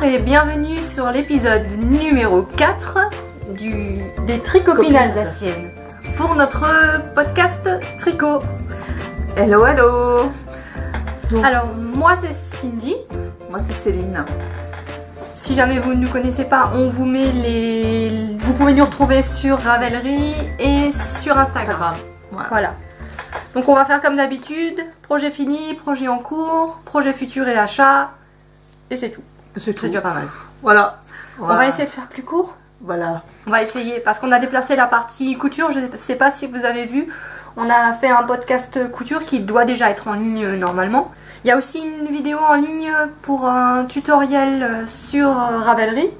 et bienvenue sur l'épisode numéro 4 des Tricopines alsaciennes pour notre podcast tricot. Hello, hello. Donc, alors, moi c'est Cindy. Moi c'est Céline. Si jamais vous ne nous connaissez pas, on vous met vous pouvez nous retrouver sur Ravelry et sur Instagram. Voilà. Donc on va faire comme d'habitude, projet fini, projet en cours, projet futur et achat, et c'est tout. C'est déjà pas mal. Voilà. On va essayer de faire plus court. Voilà. On va essayer, parce qu'on a déplacé la partie couture, je ne sais pas si vous avez vu, on a fait un podcast couture qui doit déjà être en ligne normalement. Il y a aussi une vidéo en ligne pour un tutoriel sur Ravelry.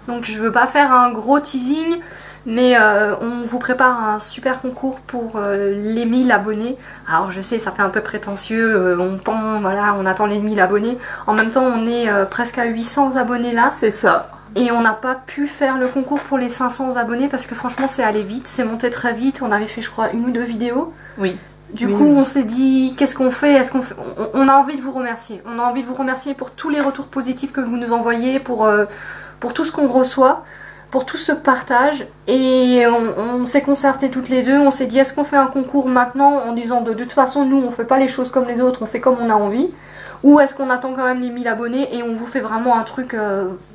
Donc je veux pas faire un gros teasing, mais on vous prépare un super concours pour les 1000 abonnés. Alors je sais, ça fait un peu prétentieux, on attend les 1000 abonnés. En même temps, on est presque à 800 abonnés là. C'est ça. Et on n'a pas pu faire le concours pour les 500 abonnés parce que franchement c'est allé vite, c'est monté très vite. On avait fait je crois 1 ou 2 vidéos. Oui. Du coup, on s'est dit, qu'est-ce qu'on fait? On a envie de vous remercier. On a envie de vous remercier pour tous les retours positifs que vous nous envoyez, pour tout ce qu'on reçoit, pour tout ce partage. Et on s'est concerté toutes les deux. On s'est dit, est-ce qu'on fait un concours maintenant en disant de toute façon, nous, on fait pas les choses comme les autres, on fait comme on a envie. Ou est-ce qu'on attend quand même les 1000 abonnés et on vous fait vraiment un truc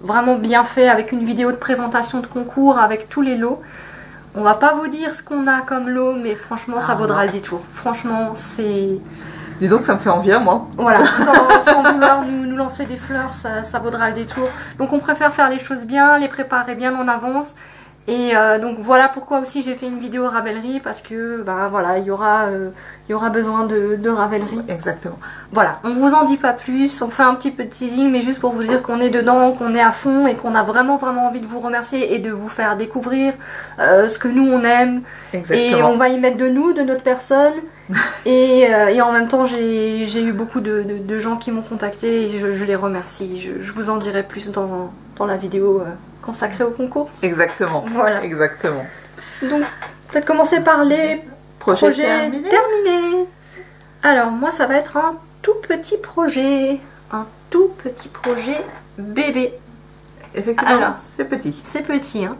vraiment bien fait avec une vidéo de présentation de concours, avec tous les lots. On va pas vous dire ce qu'on a comme lot, mais franchement, ça vaudra le détour. Franchement, c'est... Disons que ça me fait envie à moi. Voilà, sans vouloir nous lancer des fleurs, ça vaudra le détour. Donc on préfère faire les choses bien, les préparer bien en avance. Et donc voilà pourquoi aussi j'ai fait une vidéo Ravelry, parce que voilà, il y aura besoin de Ravelry. Exactement. Voilà, on vous en dit pas plus, on fait un petit peu de teasing, mais juste pour vous dire qu'on est dedans, qu'on est à fond et qu'on a vraiment envie de vous remercier et de vous faire découvrir ce que nous on aime. Exactement. Et on va y mettre de nous, de notre personne. et en même temps j'ai eu beaucoup de gens qui m'ont contacté et je les remercie. Je vous en dirai plus dans la vidéo consacrée au concours. Exactement. Voilà. Exactement. Donc peut-être commencer par les projets terminés. Alors moi ça va être un tout petit projet. Un tout petit projet bébé. Effectivement, alors, c'est petit. C'est petit, hein.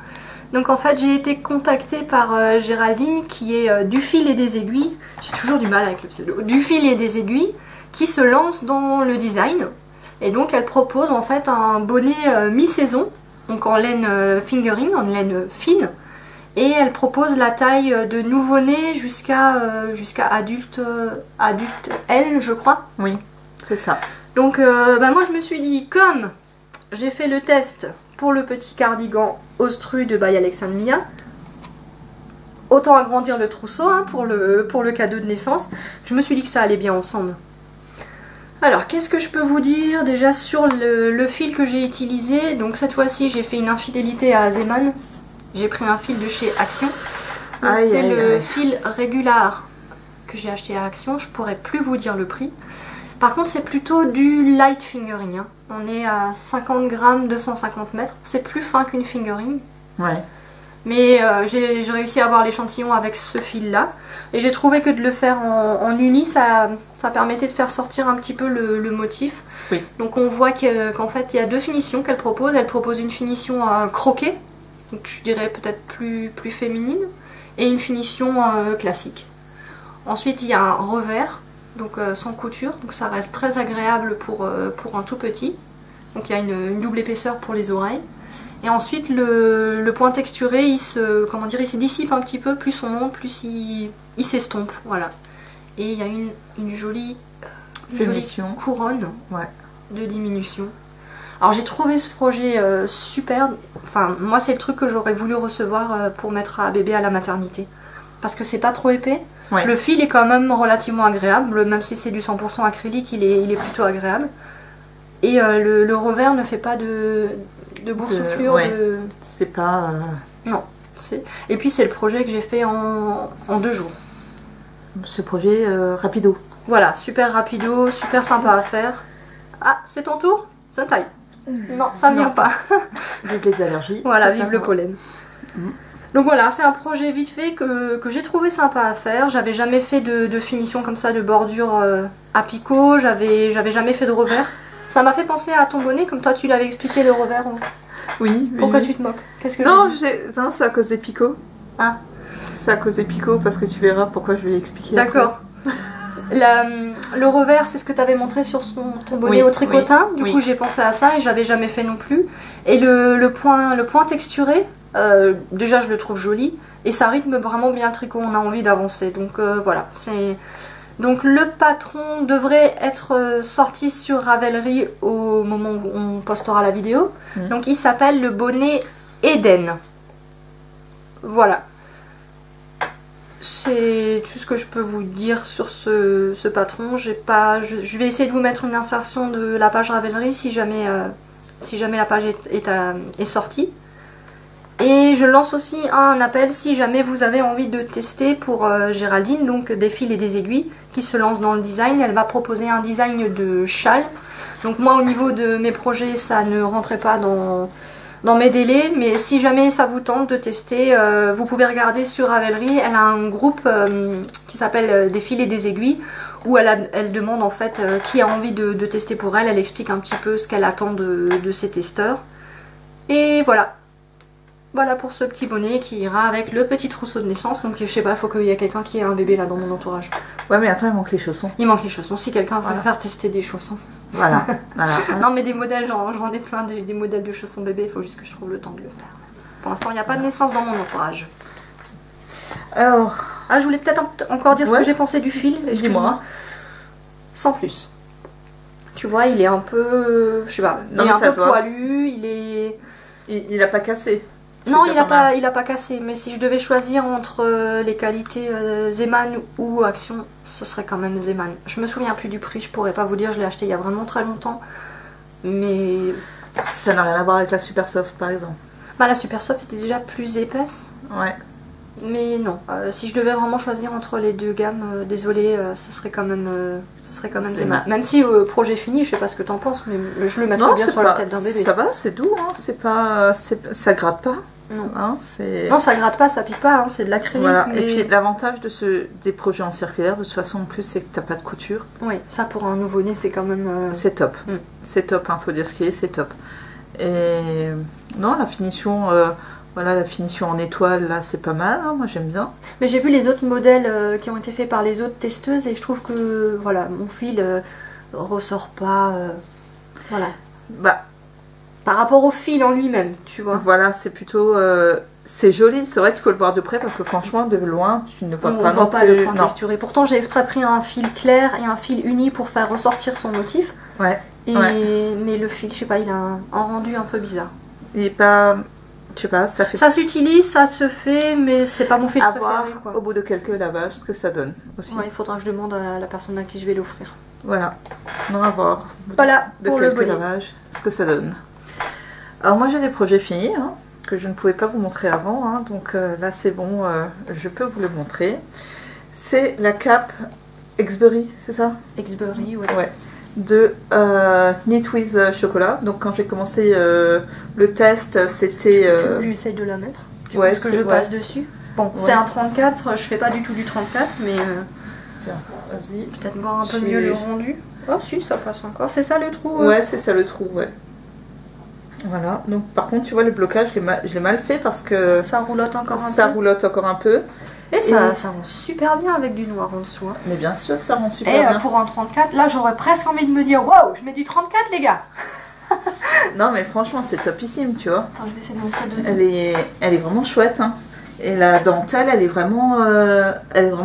Donc en fait j'ai été contactée par Géraldine qui est du fil et des aiguilles. J'ai toujours du mal avec le pseudo. Du fil et des aiguilles qui se lance dans le design. Et donc elle propose en fait un bonnet mi-saison. Donc en laine fingering, en laine fine. Et elle propose la taille de nouveau-né jusqu'à adulte L, je crois. Oui, c'est ça. Donc moi je me suis dit, comme j'ai fait le test pour le petit cardigan Ostru de by Alexandre Mia, autant agrandir le trousseau pour le cadeau de naissance. Je me suis dit que ça allait bien ensemble. Alors, qu'est-ce que je peux vous dire déjà sur le fil que j'ai utilisé? Donc cette fois-ci, j'ai fait une infidélité à Zeman. J'ai pris un fil de chez Action. C'est le fil Régular que j'ai acheté à Action. Je pourrais plus vous dire le prix. Par contre, c'est plutôt du light fingering. On est à 50 grammes, 250 mètres. C'est plus fin qu'une fingering. Ouais. Mais j'ai réussi à avoir l'échantillon avec ce fil-là. Et j'ai trouvé que de le faire en uni, ça permettait de faire sortir un petit peu le motif. Oui. Donc on voit qu'en fait, il y a deux finitions qu'elle propose. Elle propose une finition croquée, donc je dirais peut-être plus féminine, et une finition classique. Ensuite, il y a un revers, donc sans couture. Donc ça reste très agréable pour un tout petit. Donc il y a une double épaisseur pour les oreilles. Et ensuite le point texturé il se dissipe un petit peu, plus on monte, plus il s'estompe, voilà. Et il y a une jolie couronne de diminution. Alors j'ai trouvé ce projet super, enfin moi c'est le truc que j'aurais voulu recevoir pour mettre à bébé à la maternité. Parce que c'est pas trop épais, le fil est quand même relativement agréable, même si c'est du 100% acrylique, il est plutôt agréable. Et le revers ne fait pas de boursouflure. C'est pas... Non. Et puis c'est le projet que j'ai fait en 2 jours. Ce projet rapido. Voilà, super rapido, super sympa à faire. Ah, c'est ton tour? Ça me taille. Non, ça ne vient pas. Vive les allergies. Voilà, vive le pollen. Donc voilà, c'est un projet vite fait que j'ai trouvé sympa à faire. J'avais jamais fait de finition comme ça, de bordure à picot. J'avais jamais fait de revers. Ça m'a fait penser à ton bonnet, comme toi tu l'avais expliqué le revers. Oui. Pourquoi oui. tu te moques? Qu'est-ce que Non, j'ai dit? non, c'est à cause des picots. Ah. C'est à cause des picots parce que tu verras pourquoi je vais l'expliquer. D'accord. Le revers, c'est ce que tu avais montré sur ton bonnet Oui, au tricotin. oui, Du oui. coup, j'ai pensé à ça et j'avais jamais fait non plus. Et le point texturé, déjà, je le trouve joli. Et ça rythme vraiment bien le tricot. On a envie d'avancer. Donc voilà. Donc le patron devrait être sorti sur Ravelry au moment où on postera la vidéo. Donc il s'appelle le bonnet Eden. Voilà. C'est tout ce que je peux vous dire sur ce patron. Je vais essayer de vous mettre une insertion de la page Ravelry si jamais la page est sortie. Et je lance aussi un appel si jamais vous avez envie de tester pour Géraldine, donc des fils et des aiguilles, qui se lance dans le design. Elle va proposer un design de châle. Donc moi au niveau de mes projets, ça ne rentrait pas dans mes délais, mais si jamais ça vous tente de tester, vous pouvez regarder sur Ravelry. Elle a un groupe qui s'appelle des fils et des aiguilles, où elle demande en fait qui a envie de tester pour elle. Elle explique un petit peu ce qu'elle attend de ses testeurs. Et voilà. Voilà pour ce petit bonnet qui ira avec le petit trousseau de naissance. Donc je sais pas, il faut qu'il y ait quelqu'un qui ait un bébé là dans mon entourage. Ouais, mais attends, il manque les chaussons. Il manque les chaussons, si quelqu'un veut faire tester des chaussons. Voilà. Voilà. Non mais des modèles, j'en ai plein des modèles de chaussons bébé, il faut juste que je trouve le temps de le faire. Pour l'instant il n'y a pas de naissance dans mon entourage. Alors... Ah, je voulais peut-être encore dire ce que j'ai pensé du fil. Dis-moi. Sans plus. Tu vois, il est un peu... Je sais pas, Non, il est un peu se voit. poilu, il est... Il a pas cassé. Non, il a pas cassé, mais si je devais choisir entre les qualités Zeman ou Action, ce serait quand même Zeman. Je me souviens plus du prix, je pourrais pas vous dire, je l'ai acheté il y a vraiment très longtemps. Mais... Ça n'a rien à voir avec la Super Soft par exemple. Bah la Super Soft était déjà plus épaisse. Ouais. Mais non, si je devais vraiment choisir entre les deux gammes, désolé, ce serait quand même Zeman. Même si projet fini, je sais pas ce que t'en penses, mais je le mettrais bien sur la tête d'un bébé. Ça va, c'est doux, hein, ça gratte pas. Non. Hein, non, ça gratte pas, ça pique pas, hein, c'est de l'acrylique. Voilà. Mais... Et puis l'avantage des projets en circulaire, de toute façon en plus, c'est que t'as pas de couture. Oui, ça pour un nouveau-né, c'est quand même... C'est top. C'est top, hein, faut dire ce qu'il est, c'est top. Et non, la finition... Voilà, la finition en étoile, là, c'est pas mal, hein, moi j'aime bien. Mais j'ai vu les autres modèles qui ont été faits par les autres testeuses et je trouve que, voilà, mon fil ressort pas, voilà. Bah, par rapport au fil en lui-même, tu vois. Voilà, c'est plutôt... c'est joli, c'est vrai qu'il faut le voir de près parce que franchement, de loin, tu ne vois pas non voit pas plus... le point texturé. Pourtant, j'ai exprès pris un fil clair et un fil uni pour faire ressortir son motif. Ouais. Mais le fil, je sais pas, il a un rendu un peu bizarre. Il est pas... Je sais pas, ça fait... Ça s'utilise, ça se fait, mais c'est pas mon fil à préféré, voir quoi. Au bout de quelques lavages ce que ça donne aussi. Ouais, il faudra que je demande à la personne à qui je vais l'offrir. Voilà, non, à voir. Voilà, de pour le quelques bonnet. lavages ce que ça donne. Alors moi j'ai des projets finis, hein, que je ne pouvais pas vous montrer avant, hein, donc là c'est bon, je peux vous le montrer. C'est la cape Exbury, c'est ça? Exbury, ouais. Ouais. De Knit with Chocolat. Donc quand j'ai commencé le test, c'était... J'essaye de la mettre. Tu ouais, penses que je passe dessus? Bon, c'est un 34, je fais pas du tout du 34, mais tiens, vas-y. peut-être voir un peu mieux le rendu. Oh si, ça passe encore. C'est ça le trou? Ouais, c'est ça le trou, ouais. Voilà, donc par contre tu vois le blocage, je l'ai mal fait parce que... Ça roulotte encore un peu. Ça roulotte encore un peu. Et ça rend super bien avec du noir en dessous. Hein. Mais bien sûr que ça rend super bien. Et pour un 34, là j'aurais presque envie de me dire waouh, je mets du 34 les gars. Non mais franchement c'est topissime, tu vois. Attends, je vais essayer de montrer de... Elle est vraiment chouette. Hein. Et la dentelle, elle est vraiment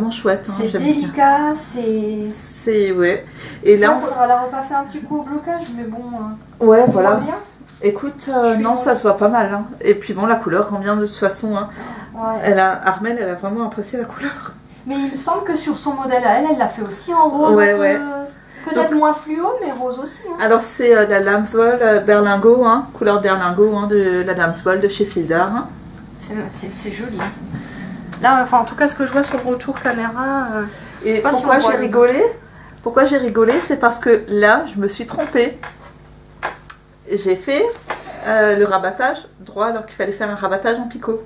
chouette. Hein. C'est délicat, c'est... ouais. Et là, il faudra la repasser un petit coup au blocage, mais bon... ouais, voilà. Bien. Écoute, non, ça se voit pas mal. Hein. Et puis bon, la couleur rend bien de toute façon. Hein. Ouais. Armelle, elle a vraiment apprécié la couleur. Mais il me semble que sur son modèle à elle l'a fait aussi en rose. Ouais, ouais. Peut-être moins fluo, mais rose aussi. Hein. Alors c'est la Lambswool Berlingot, hein, couleur Berlingot, hein, de la Lambswool de chez Fildar. Hein. C'est joli. Hein. Là, enfin, en tout cas, ce que je vois sur le retour caméra... Et pourquoi j'ai rigolé? Pourquoi j'ai rigolé? C'est parce que là, je me suis trompée. J'ai fait le rabattage droit alors qu'il fallait faire un rabattage en picot.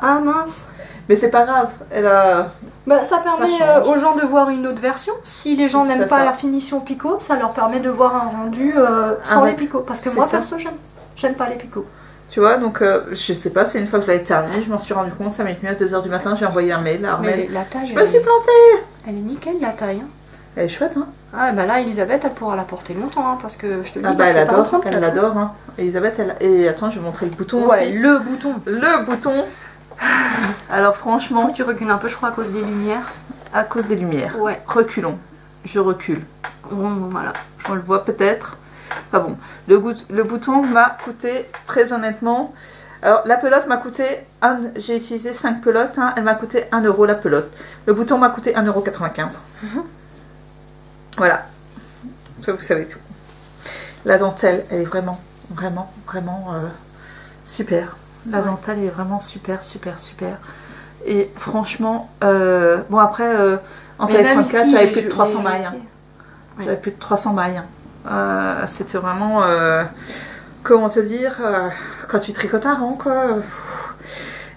Ah mince. Mais c'est pas grave, elle a... Bah, ça permet change. aux gens de voir une autre version. Si les gens C'est n'aiment pas ça. la finition picot, ça leur permet de voir un rendu sans ouais. les picots. Parce que C'est moi, ça. perso, j'aime pas les picots. Tu vois, donc je sais pas, c'est une fois que je l'avais terminé, je m'en suis rendu compte, 5 minutes mieux, à 2h du matin, j'ai envoyé un mail à Armel. Mais la taille, Je me suis plantée. elle est nickel, la taille. Hein. Elle est chouette, hein. Ah bah là, Elisabeth, elle pourra la porter longtemps, hein, parce que je te dis, Ah bah je elle fais pas en adore, 34, elle l'adore, hein. Elisabeth, elle... Et attends, je vais montrer le bouton Ouais, aussi. le bouton. Le bouton. Alors Faut franchement, que tu recules un peu, je crois, à cause des lumières. à cause des lumières. Ouais. Reculons. Je recule. Bon, voilà. On le voit peut-être. Pas bon. Le bouton m'a coûté, très honnêtement... Alors la pelote m'a coûté... J'ai utilisé 5 pelotes, hein. Elle m'a coûté 1 € la pelote. Le bouton m'a coûté 1,95 €. Voilà. Ça, vous savez tout. La dentelle, elle est vraiment super. La dentelle est vraiment super. Et franchement, bon après, en taille 34, j'avais plus de 300 mailles. Hein. Oui. J'avais plus de 300 mailles. C'était vraiment, comment te dire, quand tu tricotes un rang, quoi.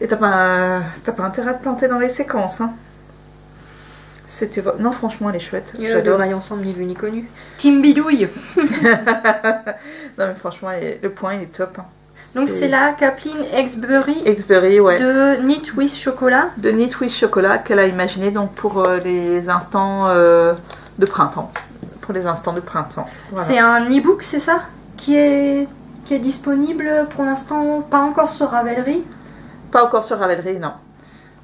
Et t'as pas intérêt à te planter dans les séquences. Hein. C'était... Non, franchement, elle est chouette. J'adore. Maille ensemble, ni vu ni connu. Team Bidouille. Non, mais franchement, le point, il est top. Hein. Donc c'est la Kathleen Exbury Exbury, ouais. de Knit with Chocolat. De Knit with Chocolat qu'elle a imaginé donc pour les instants de printemps. Pour les instants de printemps. Voilà. C'est un e-book, c'est ça qui est disponible pour l'instant, pas encore sur Ravelry. Pas encore sur Ravelry, non.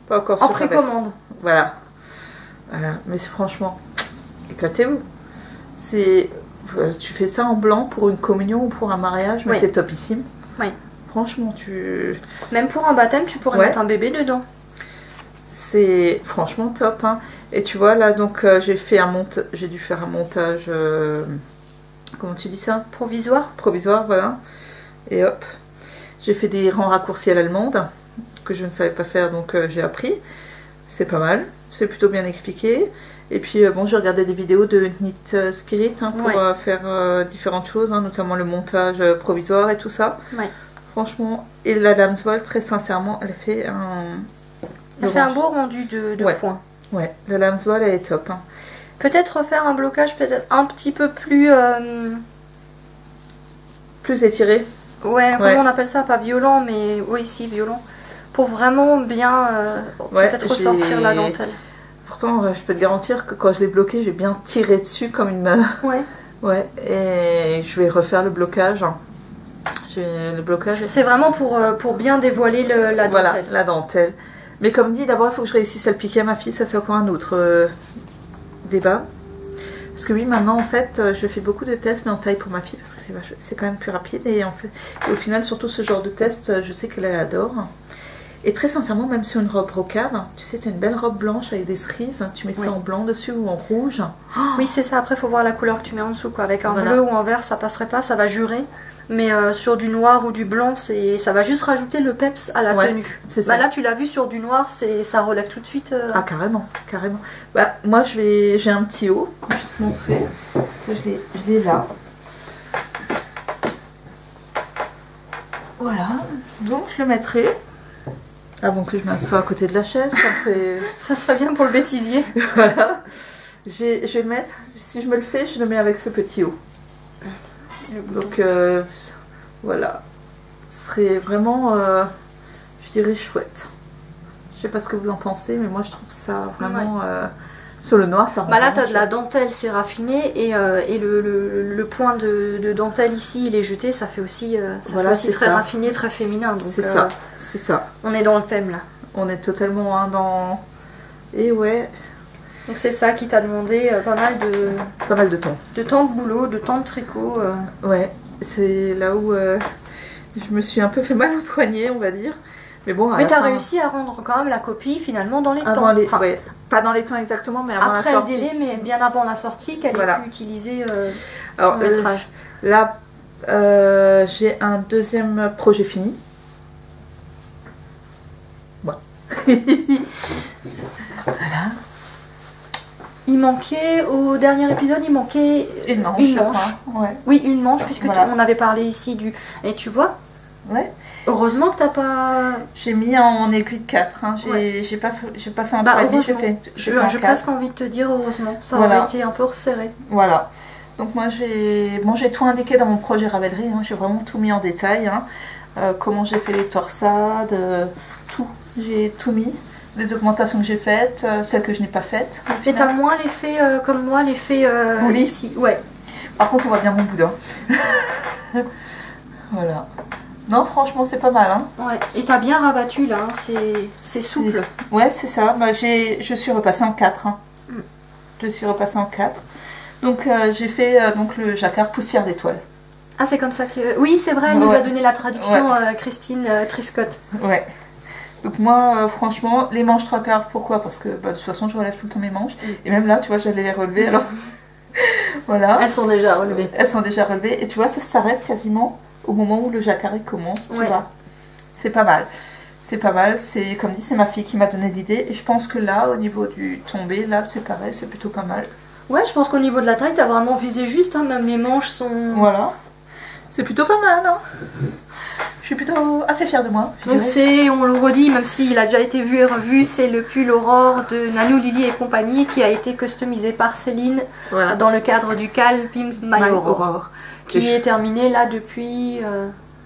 Pas encore sur En précommande. Voilà. Mais franchement, éclatez-vous. Tu fais ça en blanc pour une communion ou pour un mariage, mais oui. c'est topissime. Oui. Franchement, Même pour un baptême, tu pourrais mettre un bébé dedans. C'est franchement top. Hein. Et tu vois, là, donc, j'ai dû faire un montage... comment tu dis ça? Provisoire. Provisoire, voilà. Et hop. J'ai fait des rangs raccourcis à l'allemande, que je ne savais pas faire, donc j'ai appris. C'est pas mal. C'est plutôt bien expliqué. Et puis, bon, j'ai regardé des vidéos de Knit Spirit hein, pour faire différentes choses, hein, notamment le montage provisoire et tout ça. Ouais. Franchement, et la Damsvoll, très sincèrement, elle fait un beau rendu de points. Ouais, la Damsvoll, elle est top. Hein. Peut-être refaire un blocage peut-être un petit peu plus... Plus étiré. Ouais, comment on appelle ça? Pas violent, mais oui, si, violent. Pour vraiment bien peut-être ressortir la dentelle. Pourtant, je peux te garantir que quand je l'ai bloqué, j'ai bien tiré dessus comme une main. Ouais. Ouais, et je vais refaire le blocage. Le blocage. C'est vraiment pour bien dévoiler la dentelle. Voilà, la dentelle. Mais comme dit, d'abord, il faut que je réussisse à le piquer à ma fille. Ça, c'est encore un autre débat. Parce que oui, maintenant, en fait, je fais beaucoup de tests, mais en taille pour ma fille, parce que c'est quand même plus rapide. Et, en fait, et au final, surtout ce genre de test, je sais qu'elle adore. Et très sincèrement, même sur une robe brocade, tu sais, c'est une belle robe blanche avec des cerises, tu mets ça en blanc dessus ou en rouge. Oh, oui, c'est ça. Après, il faut voir la couleur que tu mets en dessous, quoi. Avec un bleu ou un vert, ça passerait pas, ça va jurer. Mais sur du noir ou du blanc, ça va juste rajouter le peps à la tenue. Ça. Là, tu l'as vu sur du noir, ça relève tout de suite. Ah, carrément. Bah, moi, j'ai un petit haut. Je vais te montrer. Je l'ai là. Voilà. Donc, je le mettrai. Avant que je m'assoie à côté de la chaise. Ça serait bien pour le bêtisier. Voilà. Je vais le mettre. Si je me le fais, je le mets avec ce petit haut. Donc voilà, ce serait vraiment, je dirais, chouette. Je sais pas ce que vous en pensez, mais moi je trouve ça vraiment sur le noir, ça rend là t'as de la dentelle, c'est raffiné, et le point de dentelle ici, il est jeté, ça fait aussi, très raffiné, très féminin. C'est ça. On est dans le thème là. On est totalement dans... Et ouais... Donc c'est ça qui t'a demandé pas mal de temps. De temps de boulot, de temps de tricot. Ouais, c'est là où je me suis un peu fait mal au poignet, on va dire. Mais bon, mais t'as réussi à rendre quand même la copie finalement dans les temps. Pas dans les temps exactement, mais avant la sortie. Après le délai, mais bien avant la sortie, qu'elle ait pu utiliser ton métrage. Là, j'ai un deuxième projet fini. Bon. Voilà. Il manquait, au dernier épisode, une manche. Ouais. Oui, une manche, puisque on avait parlé ici du... Et tu vois, Ouais. Heureusement que t'as pas... J'ai mis en aiguille de 4. Hein. J'ai pas fait en 3,5, j'ai fait en j'ai 4. presque envie de te dire heureusement. Ça Voilà. aurait été un peu resserré. Voilà. Donc moi j'ai tout indiqué dans mon projet Ravelry. Hein. J'ai vraiment tout mis en détail. Hein. Comment j'ai fait les torsades, tout. J'ai tout mis. Les augmentations que j'ai faites, celles que je n'ai pas faites. Mais t'as moins l'effet comme moi, l'effet ici. Ouais. Par contre on voit bien mon boudin. Voilà. Non, franchement, c'est pas mal. Hein. Ouais. Et t'as bien rabattu là, hein. C'est souple. Ouais, c'est ça. Bah, je suis repassée en 4. Hein. Je suis repassée en 4. Donc, j'ai fait donc, le jacquard poussière d'étoile. Ah, c'est comme ça que... Oui, c'est vrai, elle nous a donné la traduction, Christine Triscott. Ouais. Donc moi, franchement, les manches 3/4, pourquoi? Parce que bah, de toute façon, je relève tout le temps mes manches. Et même là, tu vois, j'allais les relever. Alors, voilà. Elles sont déjà relevées. Elles sont déjà relevées. Et tu vois, ça s'arrête quasiment au moment où le jacquard commence, tu vois. C'est pas mal. C'est pas mal. C'est comme dit, c'est ma fille qui m'a donné l'idée. Et je pense que là, au niveau du tombé, là, c'est pareil, c'est plutôt pas mal. Ouais, je pense qu'au niveau de la taille, t'as vraiment visé juste. Hein, même les manches sont... Voilà. C'est plutôt pas mal. Hein. Je suis plutôt assez fière de moi. Donc c'est, on le redit, même s'il a déjà été vu et revu, c'est le pull Aurore de Nanou, Lily et compagnie qui a été customisé par Céline dans le cadre du Cal Pimp My Aurore. Qui est terminé là depuis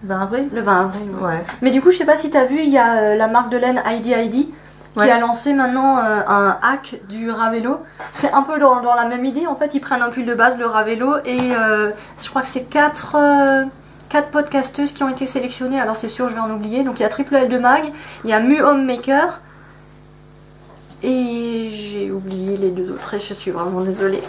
20 avril. Le 20 avril. Ouais. Mais du coup, je sais pas si tu as vu, il y a la marque de laine Heidi qui a lancé maintenant un hack du Ravello. C'est un peu dans la même idée. En fait, ils prennent un pull de base, le Ravello, et je crois que c'est 4 podcasteuses qui ont été sélectionnées. Alors c'est sûr, je vais en oublier. Donc il y a Triple L de Mag, il y a Mu Homemaker. Et j'ai oublié les 2 autres et je suis vraiment désolée.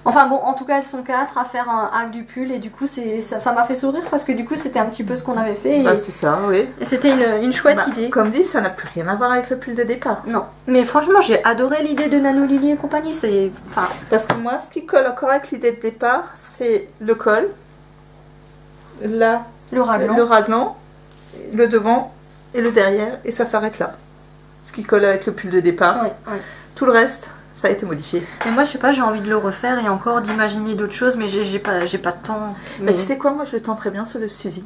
Enfin bon, en tout cas elles sont 4 à faire un hack du pull et du coup ça m'a fait sourire parce que du coup c'était un petit peu ce qu'on avait fait. Bah c'est ça, oui. Et c'était une chouette idée. Comme dit, ça n'a plus rien à voir avec le pull de départ. Non, mais franchement j'ai adoré l'idée de Nanou, Lily et compagnie. Parce que moi ce qui colle encore avec l'idée de départ, c'est le col, là, le raglan, le devant et le derrière et ça s'arrête là. Ce qui colle avec le pull de départ. Ouais. Tout le reste, ça a été modifié. Mais moi, je sais pas, j'ai envie de le refaire et encore d'imaginer d'autres choses, mais j'ai pas de temps. Mais tu sais quoi, moi je le tente très bien sur le Suzy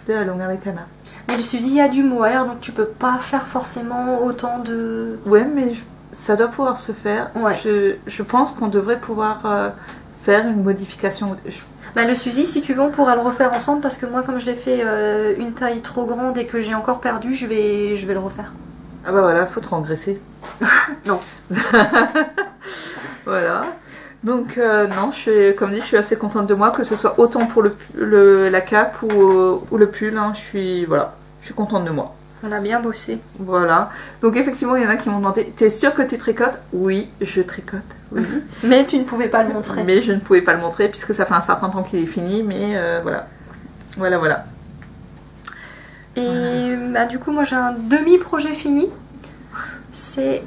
de la Long Americana. Mais le Suzy a du mohair, donc tu peux pas faire forcément autant de... Ouais, mais ça doit pouvoir se faire. Ouais. Je pense qu'on devrait pouvoir faire une modification. Bah, le Suzy, si tu veux, on pourra le refaire ensemble parce que moi, comme je l'ai fait une taille trop grande et que j'ai encore perdu, je vais le refaire. Ah bah voilà, faut te rengraisser. Non. Voilà. Donc non, comme dit, je suis assez contente de moi, que ce soit autant pour la cape ou le pull. Hein, je suis contente de moi. On a bien bossé. Voilà. Donc effectivement, il y en a qui m'ont demandé, t'es sûre que tu tricotes? Oui, je tricote. Oui. Mais tu ne pouvais pas le montrer. Mais je ne pouvais pas le montrer puisque ça fait un certain temps qu'il est fini. Mais voilà. Voilà. Et bah, du coup, moi j'ai un demi-projet fini. C'est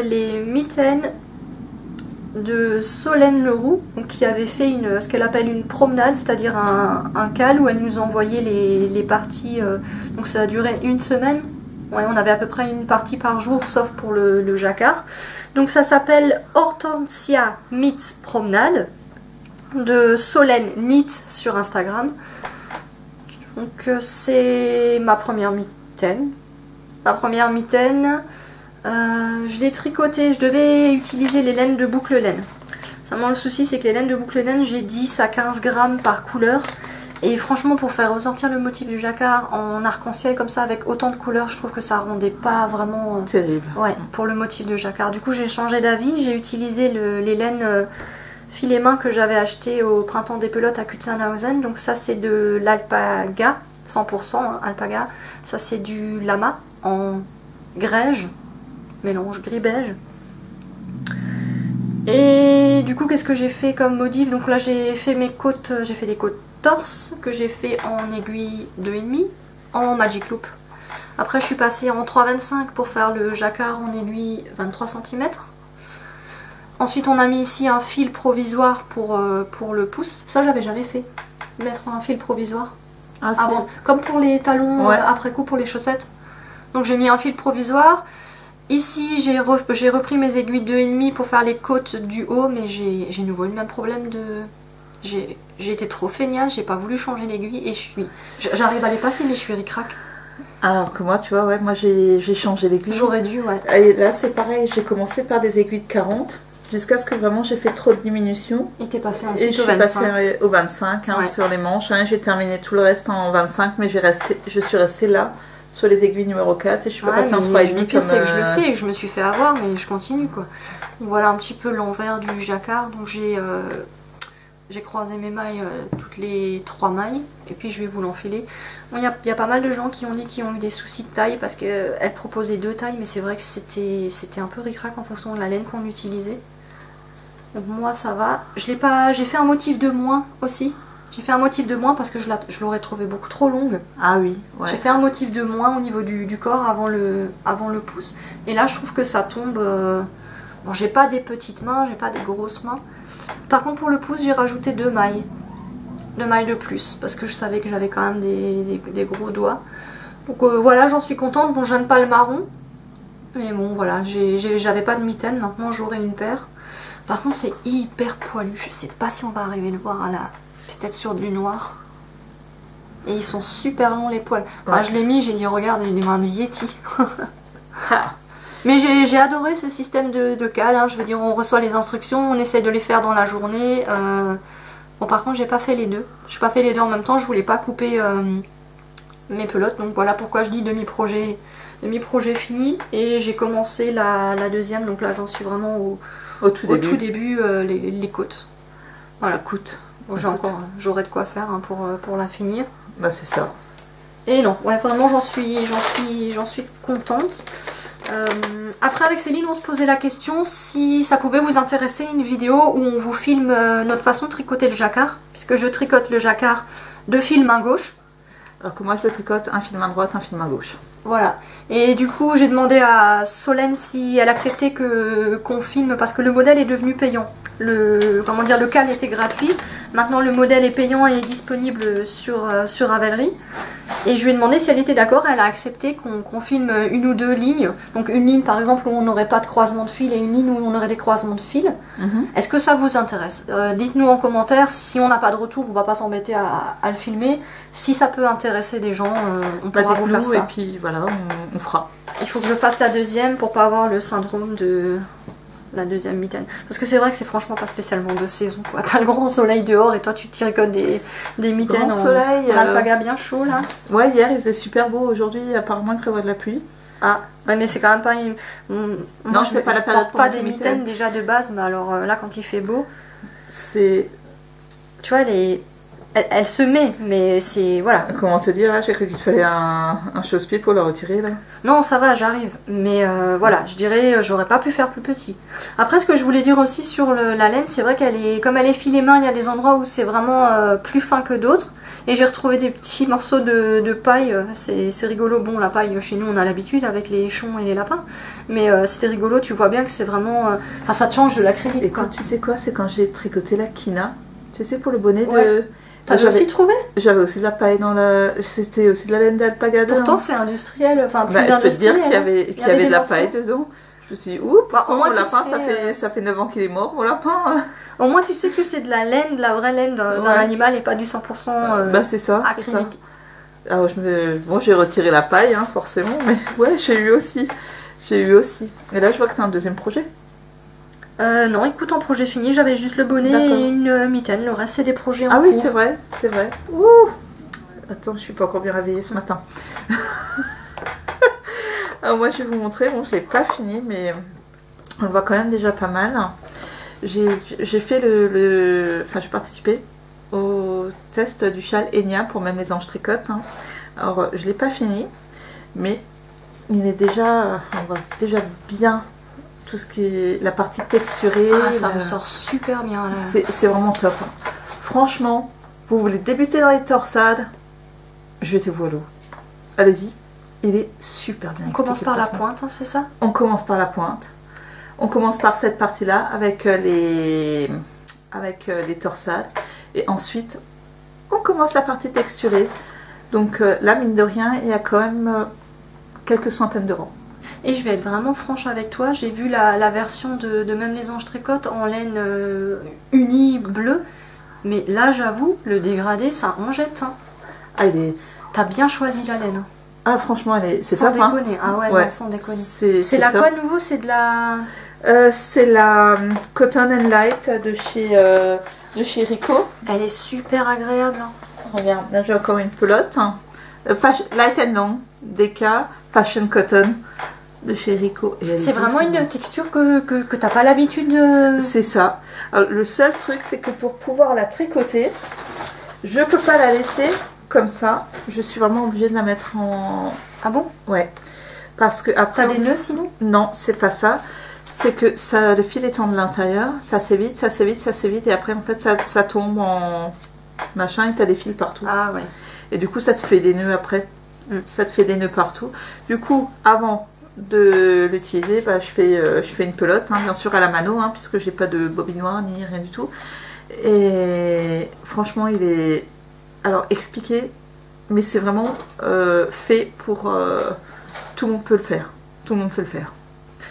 les mitaines de Solène Leroux, donc, qui avait fait ce qu'elle appelle une promenade, c'est-à-dire un cal où elle nous envoyait les parties. Donc ça a duré une semaine. Ouais, on avait à peu près une partie par jour, sauf pour le jacquard. Donc ça s'appelle Hortensia Meets Promenade de Solène Knit sur Instagram. Donc c'est ma première mitaine. Je l'ai tricotée, je devais utiliser les laines de boucle laine. Seulement le souci c'est que les laines de boucle laine, j'ai 10 à 15 grammes par couleur. Et franchement pour faire ressortir le motif du jacquard en arc-en-ciel comme ça avec autant de couleurs, je trouve que ça rendait pas vraiment... Terrible. Ouais, pour le motif de jacquard. Du coup j'ai changé d'avis, j'ai utilisé les laines filet main que j'avais acheté au printemps des pelotes à Kutzenhausen. Donc ça c'est de l'alpaga, 100% hein, alpaga. Ça c'est du lama en grège, mélange gris-beige. Et du coup qu'est-ce que j'ai fait comme modif? Donc là j'ai fait mes côtes, j'ai fait des côtes torse que j'ai fait en aiguille 2,5 en Magic Loop. Après je suis passée en 3,25 pour faire le jacquard en aiguille 23 cm. Ensuite on a mis ici un fil provisoire pour le pouce. Ça j'avais jamais fait, mettre un fil provisoire. Ah, avant, comme pour les talons après coup pour les chaussettes. Donc j'ai mis un fil provisoire. Ici j'ai repris mes aiguilles 2,5 pour faire les côtes du haut, mais j'ai nouveau le même problème J'ai été trop feignasse, j'ai pas voulu changer l'aiguille et j'arrive à les passer mais je suis ric-rac. Alors que moi, tu vois, ouais, moi j'ai changé l'aiguille. J'aurais dû, ouais. Et là c'est pareil, j'ai commencé par des aiguilles de 40 jusqu'à ce que vraiment j'ai fait trop de diminution. Et t'es passé Et ensuite je au suis 25. passée au 25 hein, Ouais. sur les manches. Hein, j'ai terminé tout le reste en 25, mais je suis restée là sur les aiguilles numéro 4 et je suis pas passée en 3,5 Le pire, comme... c'est que je le sais et que je me suis fait avoir, mais je continue quoi. Voilà un petit peu l'envers du jacquard. Donc j'ai croisé mes mailles toutes les 3 mailles et puis je vais vous l'enfiler. Bon, y a pas mal de gens qui ont dit qu'ils ont eu des soucis de taille parce qu'elle proposait 2 tailles, mais c'est vrai que c'était un peu ric-rac en fonction de la laine qu'on utilisait. Donc moi ça va. J'ai fait un motif de moins aussi. J'ai fait un motif de moins parce que je l'aurais trouvé beaucoup trop longue. Ah oui, ouais. J'ai fait un motif de moins au niveau du corps avant le pouce. Et là je trouve que ça tombe... Bon, j'ai pas des petites mains, j'ai pas des grosses mains. Par contre pour le pouce j'ai rajouté 2 mailles. 2 mailles de plus parce que je savais que j'avais quand même des gros doigts. Donc voilà, j'en suis contente. Bon, j'aime pas le marron. Mais bon voilà, j'avais pas de mitaine, maintenant j'aurai une paire. Par contre c'est hyper poilu, je sais pas si on va arriver à le voir à la... peut-être sur du noir. Et ils sont super longs les poils. Enfin, Ouais. je l'ai mis, j'ai dit regarde, j'ai les mains de Yeti. Mais j'ai adoré ce système de cales, hein. Je veux dire, on reçoit les instructions, on essaie de les faire dans la journée. Bon par contre j'ai pas fait les deux. J'ai pas fait les deux en même temps, je voulais pas couper mes pelotes. Donc voilà pourquoi je dis demi-projet fini. Et j'ai commencé la deuxième, donc là j'en suis vraiment Au tout début, les côtes. Voilà. Écoute, Bon, j'aurai de quoi faire hein, pour la finir. bah c'est ça. Et non, ouais, vraiment j'en suis contente. Après avec Céline on se posait la question si ça pouvait vous intéresser une vidéo où on vous filme notre façon de tricoter le jacquard, puisque je tricote le jacquard de fil main gauche. Alors que moi je le tricote un fil main droite, un fil main gauche. Voilà. Et du coup j'ai demandé à Solène si elle acceptait qu'on filme parce que le modèle est devenu payant. Le cal était gratuit. Maintenant le modèle est payant et est disponible sur Ravelry. Et je lui ai demandé si elle était d'accord. Elle a accepté qu'on filme une ou deux lignes. Donc une ligne par exemple où on n'aurait pas de croisement de fil et une ligne où on aurait des croisements de fil. Est-ce que ça vous intéresse? Dites-nous en commentaire. Si on n'a pas de retour, on va pas s'embêter à le filmer. Si ça peut intéresser des gens, on pourra vous faire ça. Et puis voilà, on fera. Il faut que je fasse la deuxième pour pas avoir le syndrome de la deuxième mitaine. Parce que c'est vrai que c'est franchement pas spécialement de saison quoi. T'as le grand soleil dehors et toi tu tricotes des mitaines soleil, en alpaga bien chaud là. Ouais, hier il faisait super beau. Aujourd'hui apparemment il prévoit de la pluie. Ah ouais, mais c'est quand même pas une... Non, c'est pas la période porte pour pas mettre des des mitaines mitaines. déjà de base, mais alors là quand il fait beau, C'est... tu vois elle se met, mais c'est... Voilà. Comment te dire, là, j'ai cru qu'il te fallait un chausse-pied pour le retirer, là. Non, ça va, j'arrive. Mais voilà, je dirais, j'aurais pas pu faire plus petit. Après, ce que je voulais dire aussi sur la laine, c'est vrai qu'elle est... Comme elle est filet main, il y a des endroits où c'est vraiment plus fin que d'autres. Et j'ai retrouvé des petits morceaux de paille. C'est rigolo. Bon, la paille, chez nous, on a l'habitude avec les chons et les lapins. Mais c'était rigolo, tu vois bien que c'est vraiment... Enfin, ça te change de l'acrylique, Et quoi. quand tu sais quoi, c'est quand j'ai tricoté la Kina. Tu sais, pour le bonnet Ouais. de... T'avais aussi trouvé? J'avais aussi de la paille dans la... C'était aussi de la laine d'alpaga dedans. Pourtant, c'est industriel. Enfin, plus Bah, je peux te industriel. dire qu'il y hein. avait, Il qu'il y avait des de la morceaux. paille dedans. Je me suis dit, ouh, pourtant, au moins, mon tu lapin, sais, ça fait 9 ans qu'il est mort, mon lapin. Au moins, tu sais que c'est de la laine, de la vraie laine d'un Ouais. animal et pas du 100% Bah, c'est ça, c'est ça. acrylique. Alors, bon, j'ai retiré la paille, hein, forcément, mais ouais, j'ai eu aussi. J'ai eu aussi. Et là, je vois que t'as un deuxième projet. Non, écoute, en projet fini, j'avais juste le bonnet D'accord. et une mitaine. Le reste, c'est des projets en Ah oui, cours. c'est vrai, c'est vrai. Ouh. Attends, je suis pas encore bien réveillée ce matin. Alors moi, je vais vous montrer. Bon, je l'ai pas fini, mais on le voit quand même déjà pas mal. J'ai fait enfin, j'ai participé au test du châle Enya pour même les anges tricotes. Hein. Alors, je l'ai pas fini, mais il est déjà, on voit déjà bien tout ce qui est la partie texturée. Ah, ça ressort super bien là. C'est vraiment top. Franchement, vous voulez débuter dans les torsades, jetez-vous à l'eau. Allez-y, il est super bien. On commence expliqué par la contre. pointe, hein, c'est ça? On commence par la pointe. On commence par cette partie-là avec les torsades. Et ensuite, on commence la partie texturée. Donc là, mine de rien, il y a quand même quelques centaines de rangs. Et je vais être vraiment franche avec toi, j'ai vu la version de Même les anges tricotent en laine unie bleue. Mais là, j'avoue, le dégradé, ça en jette. Hein. Ah, il est... T'as bien choisi la laine. Ah, franchement, c'est sans top. Déconner. Hein. Ah ouais, non, sans déconner. C'est la top. quoi de nouveau? C'est de la... c'est la Cotton and Light de chez Rico. Elle est super agréable. Hein. Regarde, là j'ai encore une pelote. Light and Long, DK, Fashion Cotton de chez Rico. C'est vraiment une texture que t'as pas l'habitude de... C'est ça. Alors, le seul truc, c'est que pour pouvoir la tricoter, je peux pas la laisser comme ça. Je suis vraiment obligée de la mettre en... Ah bon? Ouais. Parce que après... T'as des nœuds sinon? Non, c'est pas ça. C'est que ça, le fil étant de l'intérieur, ça s'évite, ça s'évite, ça s'évite. Et après, en fait, ça tombe en machin et t'as des fils partout. Ah ouais. Et du coup, ça te fait des nœuds après. Ça te fait des nœuds partout. Du coup, avant de l'utiliser, bah, je fais une pelote, hein, bien sûr à la mano, hein, puisque j'ai pas de bobinoir ni rien du tout. Et franchement, il est... Alors, expliqué, mais c'est vraiment fait pour... tout le monde peut le faire. Tout le monde peut le faire.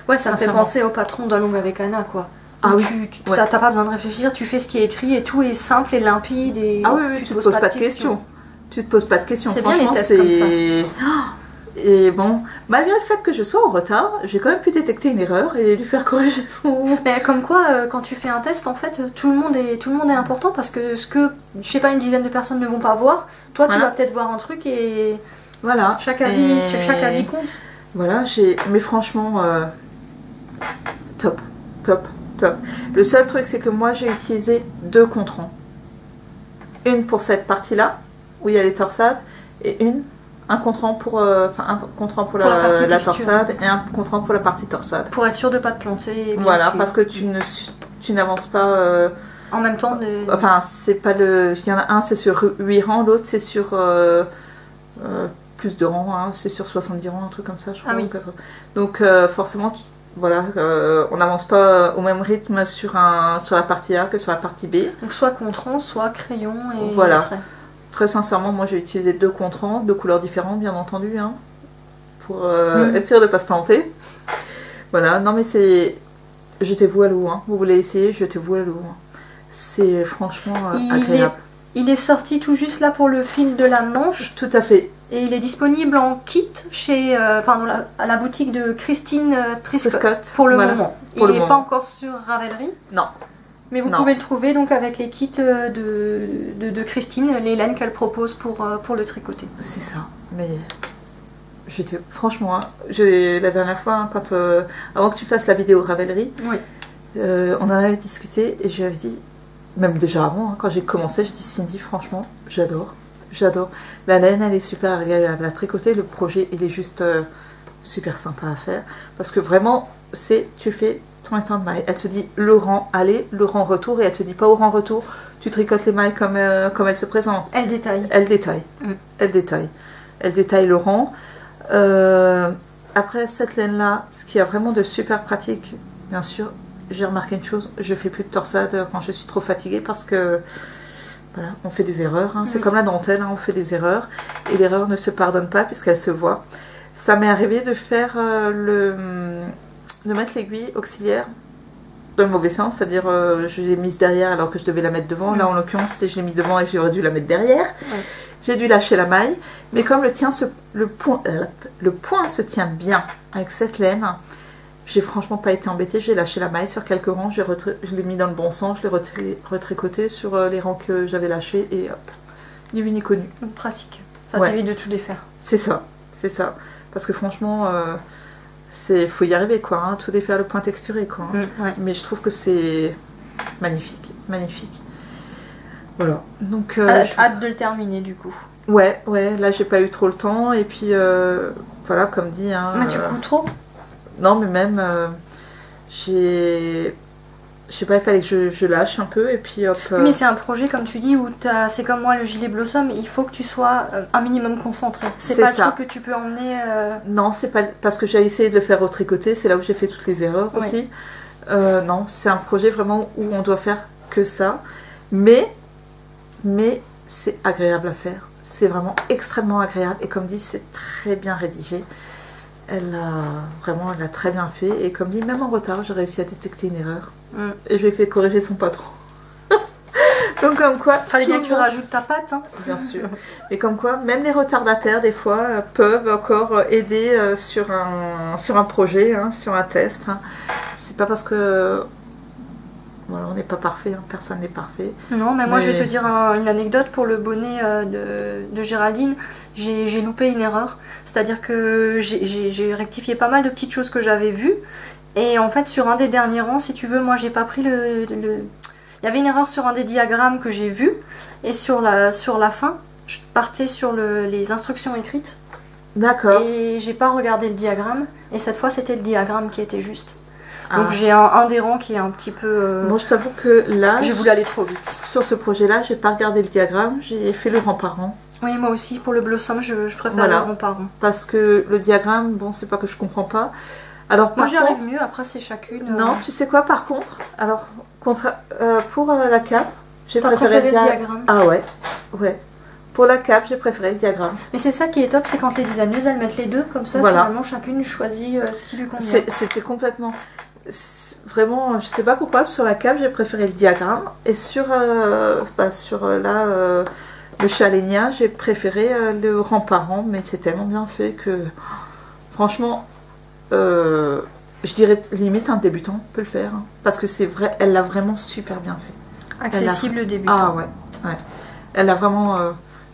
Ouais, ça me fait penser au patron d'Along avec Anna, quoi. Ah oui. Tu t'as pas besoin de réfléchir, tu fais ce qui est écrit et tout est simple et limpide. Et ah oui, tu te poses pas de questions. Tu te poses pas de questions. C'est bien les tests comme ça. Et bon, malgré le fait que je sois en retard, j'ai quand même pu détecter une erreur et lui faire corriger son... Mais comme quoi, quand tu fais un test, en fait, tout le monde est important parce que ce que, je sais pas, une dizaine de personnes ne vont pas voir, toi tu vas peut-être voir un truc et... Voilà. Chaque avis compte. Voilà, mais franchement, top, top, top. Le seul truc, c'est que moi, j'ai utilisé 2 contrants. Une pour cette partie-là, où il y a les torsades, et un contrant pour, un contrant pour la torsade et un contrant pour la partie torsade. Pour être sûr de ne pas te planter. Voilà, sûr. Parce que tu n'avances pas... en même temps Enfin, c'est pas le... Il y en a un, c'est sur 8 rangs, l'autre, c'est sur... plus de rangs, hein, c'est sur 70 rangs, un truc comme ça, je crois. Ah oui. Donc, forcément, voilà, on n'avance pas au même rythme sur la partie A que sur la partie B. Donc, soit contrant, soit crayon et voilà. trait. Très sincèrement, moi j'ai utilisé 2 contrans, 2 couleurs différentes, bien entendu, hein, pour être sûr de ne pas se planter. Voilà, non mais c'est... Jetez-vous à l'eau, hein. Vous voulez essayer, jetez-vous à l'eau. Hein. C'est franchement agréable. Il est sorti tout juste là pour le fil de la manche. Tout à fait. Et il est disponible en kit chez, à la boutique de Christine Triscott pour le moment. Il n'est pas encore sur Ravelry. Non. Mais vous pouvez le trouver donc avec les kits de Christine, les laines qu'elle propose pour le tricoter. C'est ça. Mais franchement, la dernière fois, hein, avant que tu fasses la vidéo Ravelry, oui. On en avait discuté et je lui avais dit, même déjà avant, hein, quand j'ai commencé, je dis Cindy, franchement, j'adore. J'adore. La laine, elle est super agréable à tricoter. Le projet, il est juste super sympa à faire. Parce que vraiment, tu fais ton étang de mailles. Elle te dit le rang aller, le rang retour. Et elle te dit pas au rang retour, tu tricotes les mailles comme elles se présentent. Elle détaille. Elle détaille. Elle détaille. Elle détaille le rang. Après, cette laine-là, ce qui a vraiment de super pratique, bien sûr, j'ai remarqué une chose. Je fais plus de torsade quand je suis trop fatiguée parce que... Voilà, on fait des erreurs, hein. C'est comme la dentelle, hein, on fait des erreurs et l'erreur ne se pardonne pas puisqu'elle se voit. Ça m'est arrivé de faire de mettre l'aiguille auxiliaire dans le mauvais sens, c'est-à-dire je l'ai mise derrière alors que je devais la mettre devant. Là en l'occurrence, je l'ai mis devant et j'aurais dû la mettre derrière. J'ai dû lâcher la maille, mais comme le point se tient bien avec cette laine, j'ai franchement pas été embêtée, j'ai lâché la maille sur quelques rangs, je l'ai mis dans le bon sens, je l'ai retricoté sur les rangs que j'avais lâchés et hop, ni vu ni connu. Pratique, ça t'évite de tout défaire. C'est ça, parce que franchement, faut y arriver quoi, hein, tout défaire le point texturé quoi. Hein. Mais je trouve que c'est magnifique, magnifique. Voilà, donc... hâte de le terminer du coup. Ouais, là j'ai pas eu trop le temps et puis voilà, comme dit... Hein, mais tu couds trop ? Non, mais même, je sais pas, il fallait que je lâche un peu et puis hop... Mais c'est un projet, comme tu dis, où c'est comme moi, le gilet Blossom, il faut que tu sois un minimum concentré. C'est pas ça. Le truc que tu peux emmener... Non, c'est pas... Parce que j'ai essayé de le faire retricoter, c'est là où j'ai fait toutes les erreurs aussi. Non, c'est un projet vraiment où on doit faire que ça. Mais c'est agréable à faire. C'est vraiment extrêmement agréable. Et comme dit, c'est très bien rédigé. Elle a très bien fait. Et comme dit, même en retard, j'ai réussi à détecter une erreur. Et je lui ai fait corriger son patron. Donc comme quoi... Fallait bien que tu monde- rajoutes ta pâte. Hein. Bien sûr. Mais comme quoi, même les retardataires, des fois, peuvent encore aider sur un projet, hein, sur un test. Hein. C'est pas parce que... Voilà, on n'est pas parfait, hein, personne n'est parfait. Non, mais moi je vais te dire une anecdote pour le bonnet de Géraldine. J'ai loupé une erreur. C'est-à-dire que j'ai rectifié pas mal de petites choses que j'avais vues. Et en fait, sur un des derniers rangs, si tu veux, moi j'ai pas pris le... Il y avait une erreur sur un des diagrammes que j'ai vu. Et sur la fin, je partais sur les instructions écrites. D'accord. Et j'ai pas regardé le diagramme. Et cette fois, c'était le diagramme qui était juste. Donc Ah. j'ai un des rangs qui est un petit peu... Moi, je t'avoue que là, j'ai voulu aller trop vite. sur ce projet-là, j'ai pas regardé le diagramme, j'ai fait le rang par rang. Oui, moi aussi, pour le Blossom, je préfère Voilà. le rang par rang. Parce que le diagramme, bon, c'est pas que je comprends pas. Alors, Moi par j'y arrive contre, mieux, après c'est chacune. non, tu sais quoi, par contre, alors, pour la cape, j'ai T'as préféré préféré le diagramme. Ah ouais, ouais. Pour la cape, j'ai préféré le diagramme. Mais c'est ça qui est top, c'est quand les designeuses elles mettent les deux, comme ça Voilà. finalement chacune choisit ce qui lui convient. C'était complètement... Vraiment, je sais pas pourquoi, sur la cape, j'ai préféré le diagramme. Et sur le Chalénia, j'ai préféré le rang par rang. Mais c'est tellement bien fait que, franchement, je dirais limite un débutant peut le faire. Hein. Parce que c'est vrai, elle l'a vraiment super bien fait. Accessible débutant. Ah ouais, ouais. Elle a vraiment...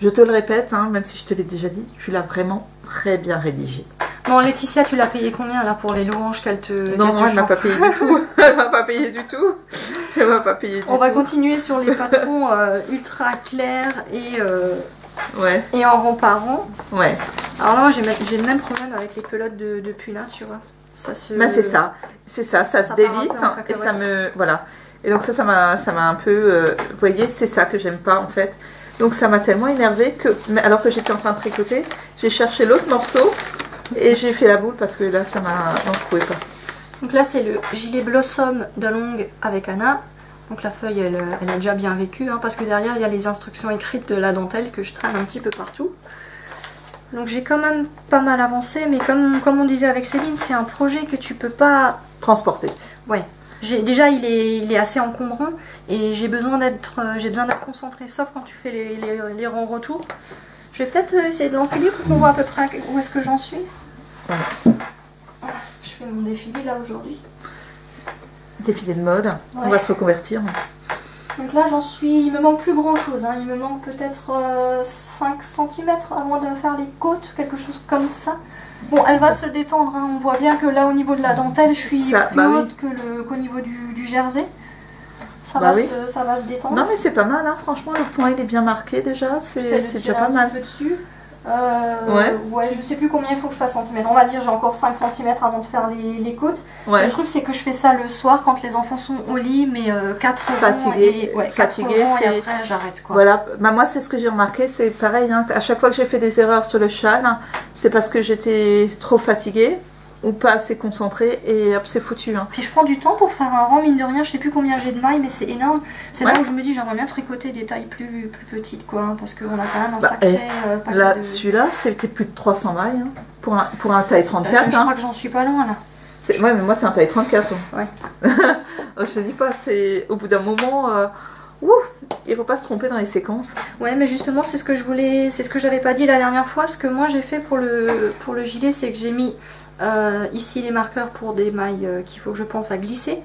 je te le répète, hein, même si je te l'ai déjà dit, tu l'as vraiment très bien rédigé. Bon, Laetitia, tu l'as payé combien là pour les louanges qu'elle te Non, qu'elle te elle m'a chante pas payé du tout. Elle m'a pas payé du tout. Elle m'a pas payé du tout. On va continuer sur les patrons ultra clairs Ouais, et en rang par rang. ouais. Alors là, moi, j'ai le même problème avec les pelotes de Puna, tu vois. Ça se... Mais c'est ça, ça se part un délite peu en et ça cacahuète. me... Voilà. Et donc ça m'a un peu... vous voyez, c'est ça que j'aime pas en fait. Donc ça m'a tellement énervée que... Alors que j'étais en train de tricoter, j'ai cherché l'autre morceau et j'ai fait la boule parce que là, ça m'a... Non, je pouvais pas. Donc là, c'est le gilet Blossom de Longue avec Anna. Donc la feuille, elle a déjà bien vécu, hein, parce que derrière, il y a les instructions écrites de la dentelle que je traîne un petit peu partout. Donc j'ai quand même pas mal avancé, mais comme on disait avec Céline, c'est un projet que tu peux pas... Transporter. Ouais. Déjà, il est assez encombrant et j'ai besoin d'être concentrée, sauf quand tu fais les rangs retours. Je vais peut-être essayer de l'enfiler pour qu'on voit à peu près où est-ce que j'en suis. Voilà. Je fais mon défilé là aujourd'hui. Défilé de mode. On Ouais. va se reconvertir. Donc là, j'en suis... Il me manque plus grand-chose. Hein. Il me manque peut-être 5 cm avant de faire les côtes, quelque chose comme ça. Bon, elle va se détendre. Hein. On voit bien que là, au niveau de la dentelle, je suis Ça, plus bah oui. haute qu'au niveau du jersey. Ça, Bah va oui. ça va se détendre. Non mais c'est pas mal, hein. Franchement, le point il est bien marqué déjà. C'est déjà pas mal. Un petit peu dessus. Ouais. Je sais plus combien il faut que je fasse centimètres. On va dire j'ai encore 5 cm avant de faire les côtes. Ouais. Le truc c'est que je fais ça le soir quand les enfants sont au lit, mais 4 Fatigués, rangs et, fatigués, 4 rangs et c'est- après j'arrête quoi. Voilà, bah moi c'est ce que j'ai remarqué, c'est pareil, hein, à chaque fois que j'ai fait des erreurs sur le châle, hein, c'est parce que j'étais trop fatiguée ou pas assez concentrée et hop c'est foutu. Hein. Puis je prends du temps pour faire un rang, mine de rien, je sais plus combien j'ai de mailles, mais c'est énorme. C'est là Ouais. où je me dis j'aimerais bien tricoter des tailles plus petites quoi, hein, parce qu'on a quand même un Bah, sacré paquet Là, de... celui-là c'était plus de 300 mailles hein, pour un taille Je 34. crois Hein. que j'en suis pas loin là. Ouais mais moi c'est un taille 34. Hein. Ouais. Je te dis pas, c'est au bout d'un moment, il faut pas se tromper dans les séquences. Ouais, mais justement, c'est ce que je voulais, c'est ce que j'avais pas dit la dernière fois. Ce que moi j'ai fait pour le gilet, c'est que j'ai mis ici les marqueurs pour des mailles qu'il faut que je pense à glisser.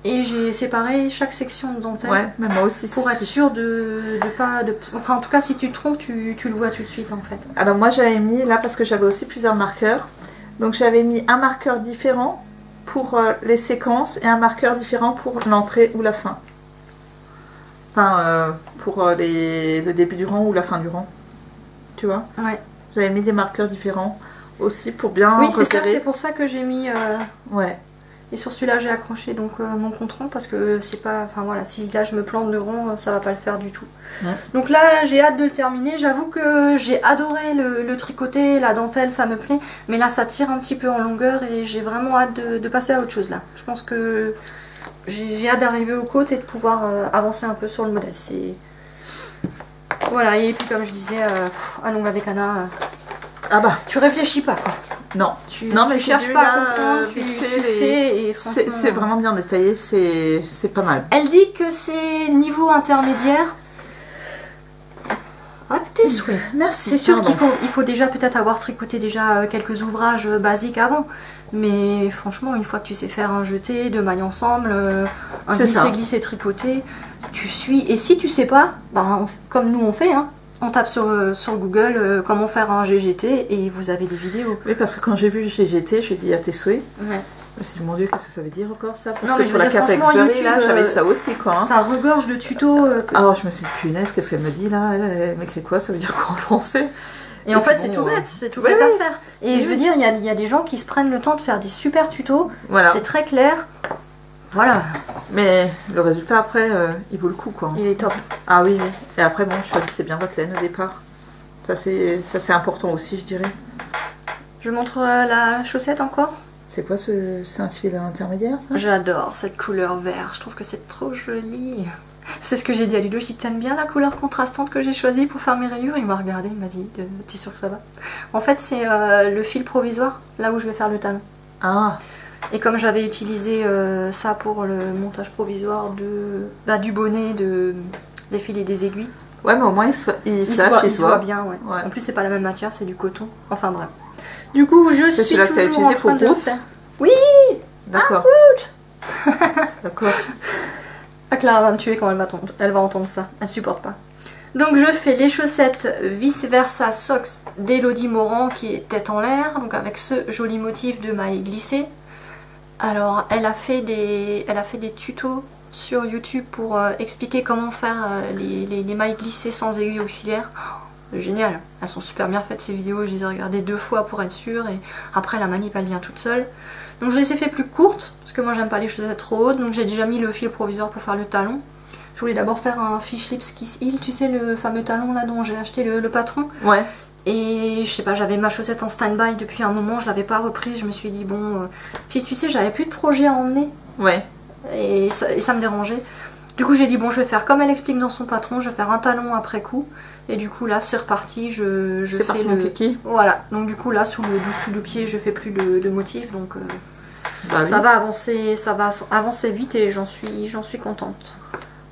Et j'ai séparé chaque section de dentelle Ouais, mais moi aussi. pour être sûr de pas... Enfin, en tout cas, si tu te trompes, tu le vois tout de suite en fait. Alors moi j'avais mis là parce que j'avais aussi plusieurs marqueurs. Donc j'avais mis un marqueur différent pour les séquences et un marqueur différent pour l'entrée ou la fin. Enfin pour le début du rang ou la fin du rang. Tu vois? Ouais. J'avais mis des marqueurs différents aussi pour bien Oui, c'est ça, repérer. c'est pour ça que j'ai mis... Ouais. Et sur celui-là, j'ai accroché donc mon compte-rond parce que c'est pas... Enfin voilà, si là je me plante de rond, ça va pas le faire du tout. Ouais. Donc là, j'ai hâte de le terminer. J'avoue que j'ai adoré le tricoté, la dentelle, ça me plaît. Mais là, ça tire un petit peu en longueur et j'ai vraiment hâte de passer à autre chose là. Je pense que j'ai hâte d'arriver aux côtes et de pouvoir avancer un peu sur le modèle. C'est... Voilà, et puis comme je disais, à longue avec Anna, Ah bah tu réfléchis pas quoi. non. Tu, Non, mais tu cherches celui pas à là, comprendre, tu vite fait, fais et franchement... c'est vraiment bien détaillé, c'est pas mal. Elle dit que c'est niveau intermédiaire, 10, oui. Merci. C'est sûr Pardon. il faut déjà peut-être avoir tricoté déjà quelques ouvrages basiques avant. Mais franchement, une fois que tu sais faire un jeté, deux mailles ensemble, un C'est ça. glisser tricoté, tu suis. Et si tu sais pas, ben, comme nous on fait, hein, on tape sur Google comment faire un GGT et vous avez des vidéos. Oui, parce que quand j'ai vu GGT, je lui ai dit à tes souhaits. Ouais. Je me suis dit, mon Dieu, qu'est-ce que ça veut dire encore ça? Parce Non, que mais je pour veux la dire, cape franchement, Exbury, YouTube, là, j'avais ça aussi, quoi. Hein. Ça regorge de tutos. Alors, je me suis dit, punaise, qu'est-ce qu'elle me dit là? Elle m'écrit quoi? Ça veut dire quoi en français? Et en fait, puis c'est bon, tout bête, c'est tout oui, bête oui. à faire. Et je veux dire, il y a des gens qui se prennent le temps de faire des super tutos. Voilà. C'est très clair. Voilà, Mais le résultat, après, il vaut le coup, quoi. il est top. Ah oui, oui. Et après, bon, choisissez bien votre laine au départ. Ça, c'est important aussi, je dirais. Je montre la chaussette encore. C'est quoi ce... C'est un fil intermédiaire, ça? J'adore cette couleur vert, je trouve que c'est trop joli. C'est ce que j'ai dit à Ludo, je dis t'aimes bien la couleur contrastante que j'ai choisie pour faire mes rayures? Il m'a regardé, il m'a dit t'es sûr que ça va? En fait c'est le fil provisoire, là où je vais faire le talon. Ah, Et comme j'avais utilisé ça pour le montage provisoire du bonnet, des fils et des aiguilles, ouais, mais au moins, il flash, il se voit bien. Ouais. Ouais. En plus c'est pas la même matière, c'est du coton. Enfin bref. Du coup je C'est suis celui-là que t'as toujours en utilisé train pour de Roots? faire. Oui. d'accord. D'accord. Ah, Clara va me tuer quand elle va entendre ça. Elle supporte pas. Donc je fais les chaussettes Vice Versa Socks d'Elodie Morand qui est tête en l'air, donc avec ce joli motif de mailles glissées. Alors elle a fait des tutos sur YouTube pour expliquer comment faire les mailles glissées sans aiguille auxiliaire. Oh, génial, elles sont super bien faites ces vidéos, je les ai regardées 2 fois pour être sûre et après la manip elle vient toute seule. Donc je les ai fait plus courtes parce que moi j'aime pas les chaussettes trop hautes, donc j'ai déjà mis le fil provisoire pour faire le talon. Je voulais d'abord faire un fish lips kiss heel, tu sais le fameux talon là dont j'ai acheté le patron. Ouais. Et je sais pas, j'avais ma chaussette en stand-by depuis un moment, je l'avais pas reprise, je me suis dit bon... Puis tu sais, j'avais plus de projet à emmener Ouais. et ça me dérangeait. Du coup j'ai dit bon je vais faire comme elle explique dans son patron, je vais faire un talon après coup. Et du coup là c'est reparti, je C'est fais parti mon kiki. Voilà, donc du coup là sous le dessous du pied je fais plus de motif, donc Bah, oui. ça va avancer vite et j'en suis contente.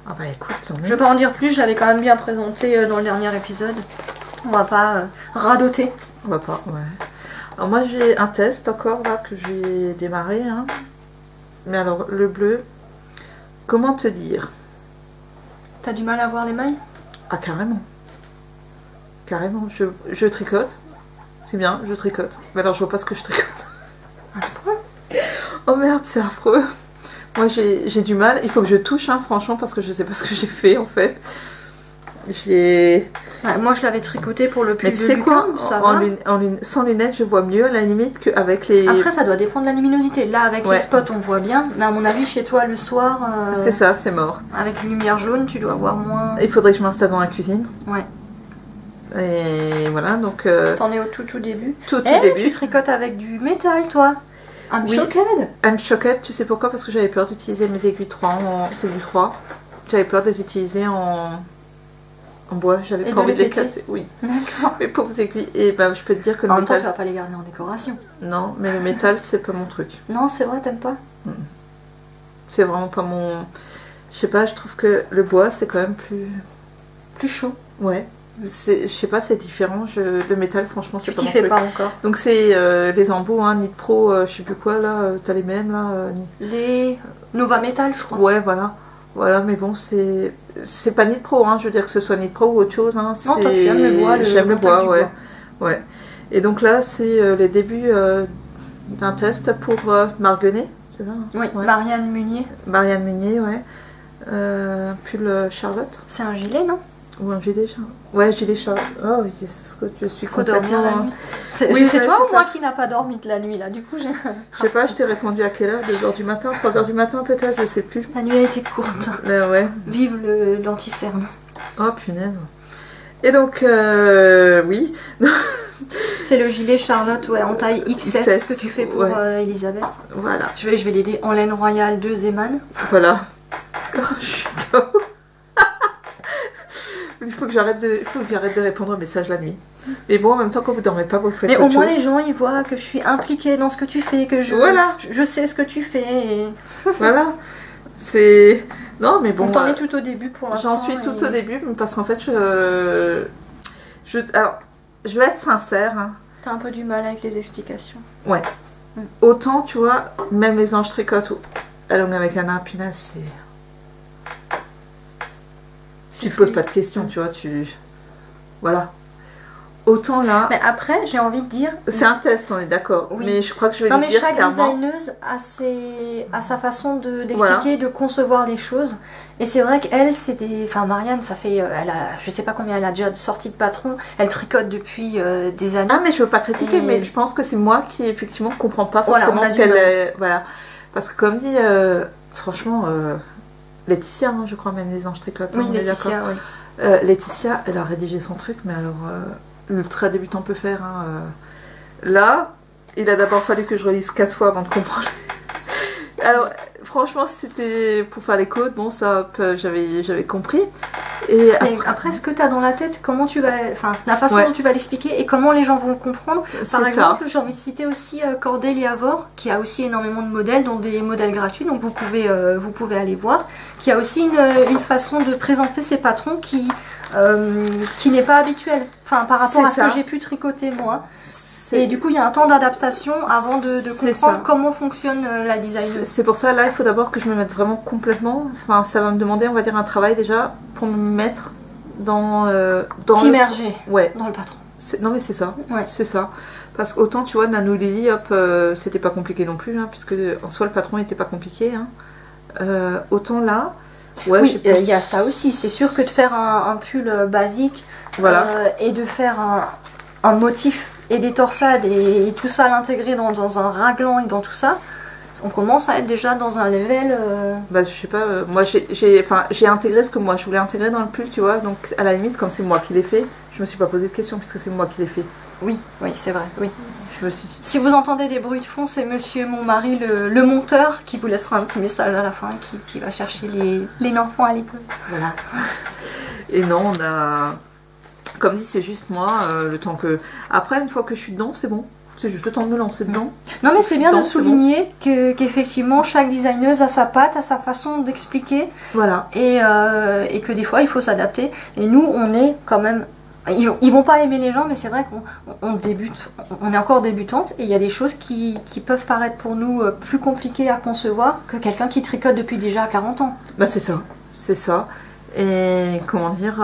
Ah bah écoute, tant mieux. Je vais pas en dire plus, je l'avais quand même bien présenté dans le dernier épisode. On va pas radoter. On va pas, ouais. Alors moi j'ai un test encore là que j'ai démarré. Hein. Mais alors le bleu, comment te dire? T'as du mal à voir les mailles? Ah carrément. Carrément, je tricote. C'est bien, je tricote. Mais alors je vois pas ce que je tricote. À ce point? Oh merde, c'est affreux. Moi j'ai du mal, il faut que je touche hein, franchement parce que je sais pas ce que j'ai fait en fait. J'ai... Ouais, moi je l'avais tricoté pour le pull Mais tu de sais quoi, Lucas, ça va. sans lunettes je vois mieux à la limite qu'avec les... Après ça doit dépendre de la luminosité. Là avec Ouais. les spots on voit bien, mais à mon avis chez toi le soir, C'est ça, c'est mort. avec une lumière jaune tu dois voir moins... Il faudrait que je m'installe dans la cuisine. Ouais. Et voilà, donc T'en es au tout début. tout Eh, début. tu tricotes avec du métal toi. Un Oui. choquette. I'm choquette, tu sais pourquoi? Parce que j'avais peur d'utiliser mes aiguilles 3 c'est du 3. J'avais peur de les utiliser en bois, j'avais Et pas de envie les de les péter. casser. Oui, D'accord. mes pauvres aiguilles. Et bah je peux te dire que le En même temps tu métal... vas pas les garder en décoration. Non, mais le métal c'est pas mon truc. Non c'est vrai, t'aimes pas? C'est vraiment pas mon... Je sais pas, je trouve que le bois c'est quand même plus... Plus chaud. Ouais. Je sais pas, c'est différent. Le métal franchement c'est Tu pas t'y mon fais truc. pas encore. Donc c'est les embouts, hein, Knit Pro, je sais plus quoi là, t'as les mêmes là. Les Nova Metal je crois. Ouais, voilà. Voilà, mais bon, c'est pas Knit Pro, hein, je veux dire que ce soit Knit Pro ou autre chose. Hein, Non, toi tu aimes le bois, j'aime le contact bois, du ouais. Ouais. Et donc là, c'est les débuts d'un test pour Marguenet, c'est ça hein Oui, ouais. Marianne Munier. Marianne Munier, ouais. Pull Charlotte. C'est un gilet non? Ou un gilet Charlotte. Ouais, gilet Charlotte. Oh, je suis Faut dormir la complètement... nuit. C'est Oui, c'est ouais, toi c'est ou moi ça. qui n'a pas dormi de la nuit là? Du coup j'ai... Je sais pas, je t'ai répondu à quelle heure? 2h du matin? 3h du matin peut-être? Je sais plus. La nuit a été courte. Ouais. Vive l'anti-cerne. Oh punaise. Et donc, oui. C'est le gilet Charlotte ouais, en taille XS, XS, que tu fais pour ouais. Elisabeth. Voilà. Je vais l'aider en laine royale de Zeman. Voilà. Oh, je suis KO. Il faut que j'arrête de répondre aux messages la nuit. Mais bon, en même temps, quand vous dormez pas, vous faites Mais autre au moins chose. les gens ils voient que je suis impliquée dans ce que tu fais, que Voilà. je sais ce que tu fais. Et... Voilà. C'est... Non, mais bon... Donc t'en es tout au début pour l'instant. J'en suis tout et- au début, parce qu'en fait, Alors, je vais être sincère. Hein. T'as un peu du mal avec les explications. Ouais. Autant, tu vois, même les anges tricotent ou la longue avec Anna, puis là, c'est... Tu te poses pas de questions, tu vois, Voilà. Autant là... Mais après, j'ai envie de dire... C'est un test, on est d'accord. Oui. Mais je crois que je vais lui dire chaque clairement... designeuse a sa façon d'expliquer, de concevoir les choses. Et c'est vrai qu'elle, c'était... Enfin, Marianne, ça fait... je sais pas combien elle a déjà sorti de patron. Elle tricote depuis des années. Ah, mais je veux pas critiquer, mais je pense que c'est moi qui, effectivement, ne comprends pas forcément ce qu'elle est... Voilà. Parce que comme dit, franchement, Laetitia, hein, je crois même les anges tricotent. Oui, Laetitia, oui. Laetitia, elle a rédigé son truc, mais alors... l'ultra débutant peut faire. Hein. Là, il a d'abord fallu que je relise 4 fois avant de comprendre. Alors, franchement, c'était pour faire les codes, bon, ça, j'avais compris. Et après, ce que tu as dans la tête, comment tu vas, enfin, la façon dont tu vas l'expliquer et comment les gens vont le comprendre. Par exemple, j'ai envie de citer aussi Cordel Avor, qui a aussi énormément de modèles, dont des modèles gratuits, donc vous pouvez aller voir, qui a aussi une façon de présenter ses patrons qui n'est pas habituelle, enfin, par rapport à ce que j'ai pu tricoter moi. Et du coup, il y a un temps d'adaptation avant de comprendre comment fonctionne la design. C'est pour ça, là, il faut d'abord que je me mette vraiment complètement... Enfin, ça va me demander, on va dire, un travail déjà pour me mettre dans t'immerger ouais. dans le patron. Non, mais c'est ça. Ouais. C'est ça. Parce qu'autant, tu vois, Nanou Lily, hop, c'était pas compliqué non plus, hein, puisque en soi, le patron n'était pas compliqué. Hein. Autant là... Ouais, oui, il y a ça aussi. C'est sûr que de faire un pull basique et de faire un motif et des torsades et tout ça à l'intégrer dans un raglan et dans tout ça, on commence à être déjà dans un level... Bah, je sais pas, moi j'ai intégré ce que moi je voulais intégrer dans le pull, tu vois, donc à la limite, comme c'est moi qui l'ai fait, je me suis pas posé de questions puisque c'est moi qui l'ai fait. Oui, c'est vrai, oui. Je me suis... Si vous entendez des bruits de fond, c'est monsieur, mon mari, le monteur, qui vous laissera un petit message à la fin, qui va chercher les enfants à l'école. Voilà. Et non, on a... Comme dit, c'est juste moi, le temps que... Après, une fois que je suis dedans, c'est bon. C'est juste le temps de me lancer dedans. Non, mais c'est bien de souligner qu'effectivement, chaque designeuse a sa patte, a sa façon d'expliquer. Voilà. Et que des fois, il faut s'adapter. Et nous, on est quand même... Ils vont pas aimer les gens, mais c'est vrai qu'on débute. On est encore débutante. Et il y a des choses qui peuvent paraître pour nous plus compliquées à concevoir que quelqu'un qui tricote depuis déjà 40 ans. Bah, c'est ça. C'est ça. Et comment dire...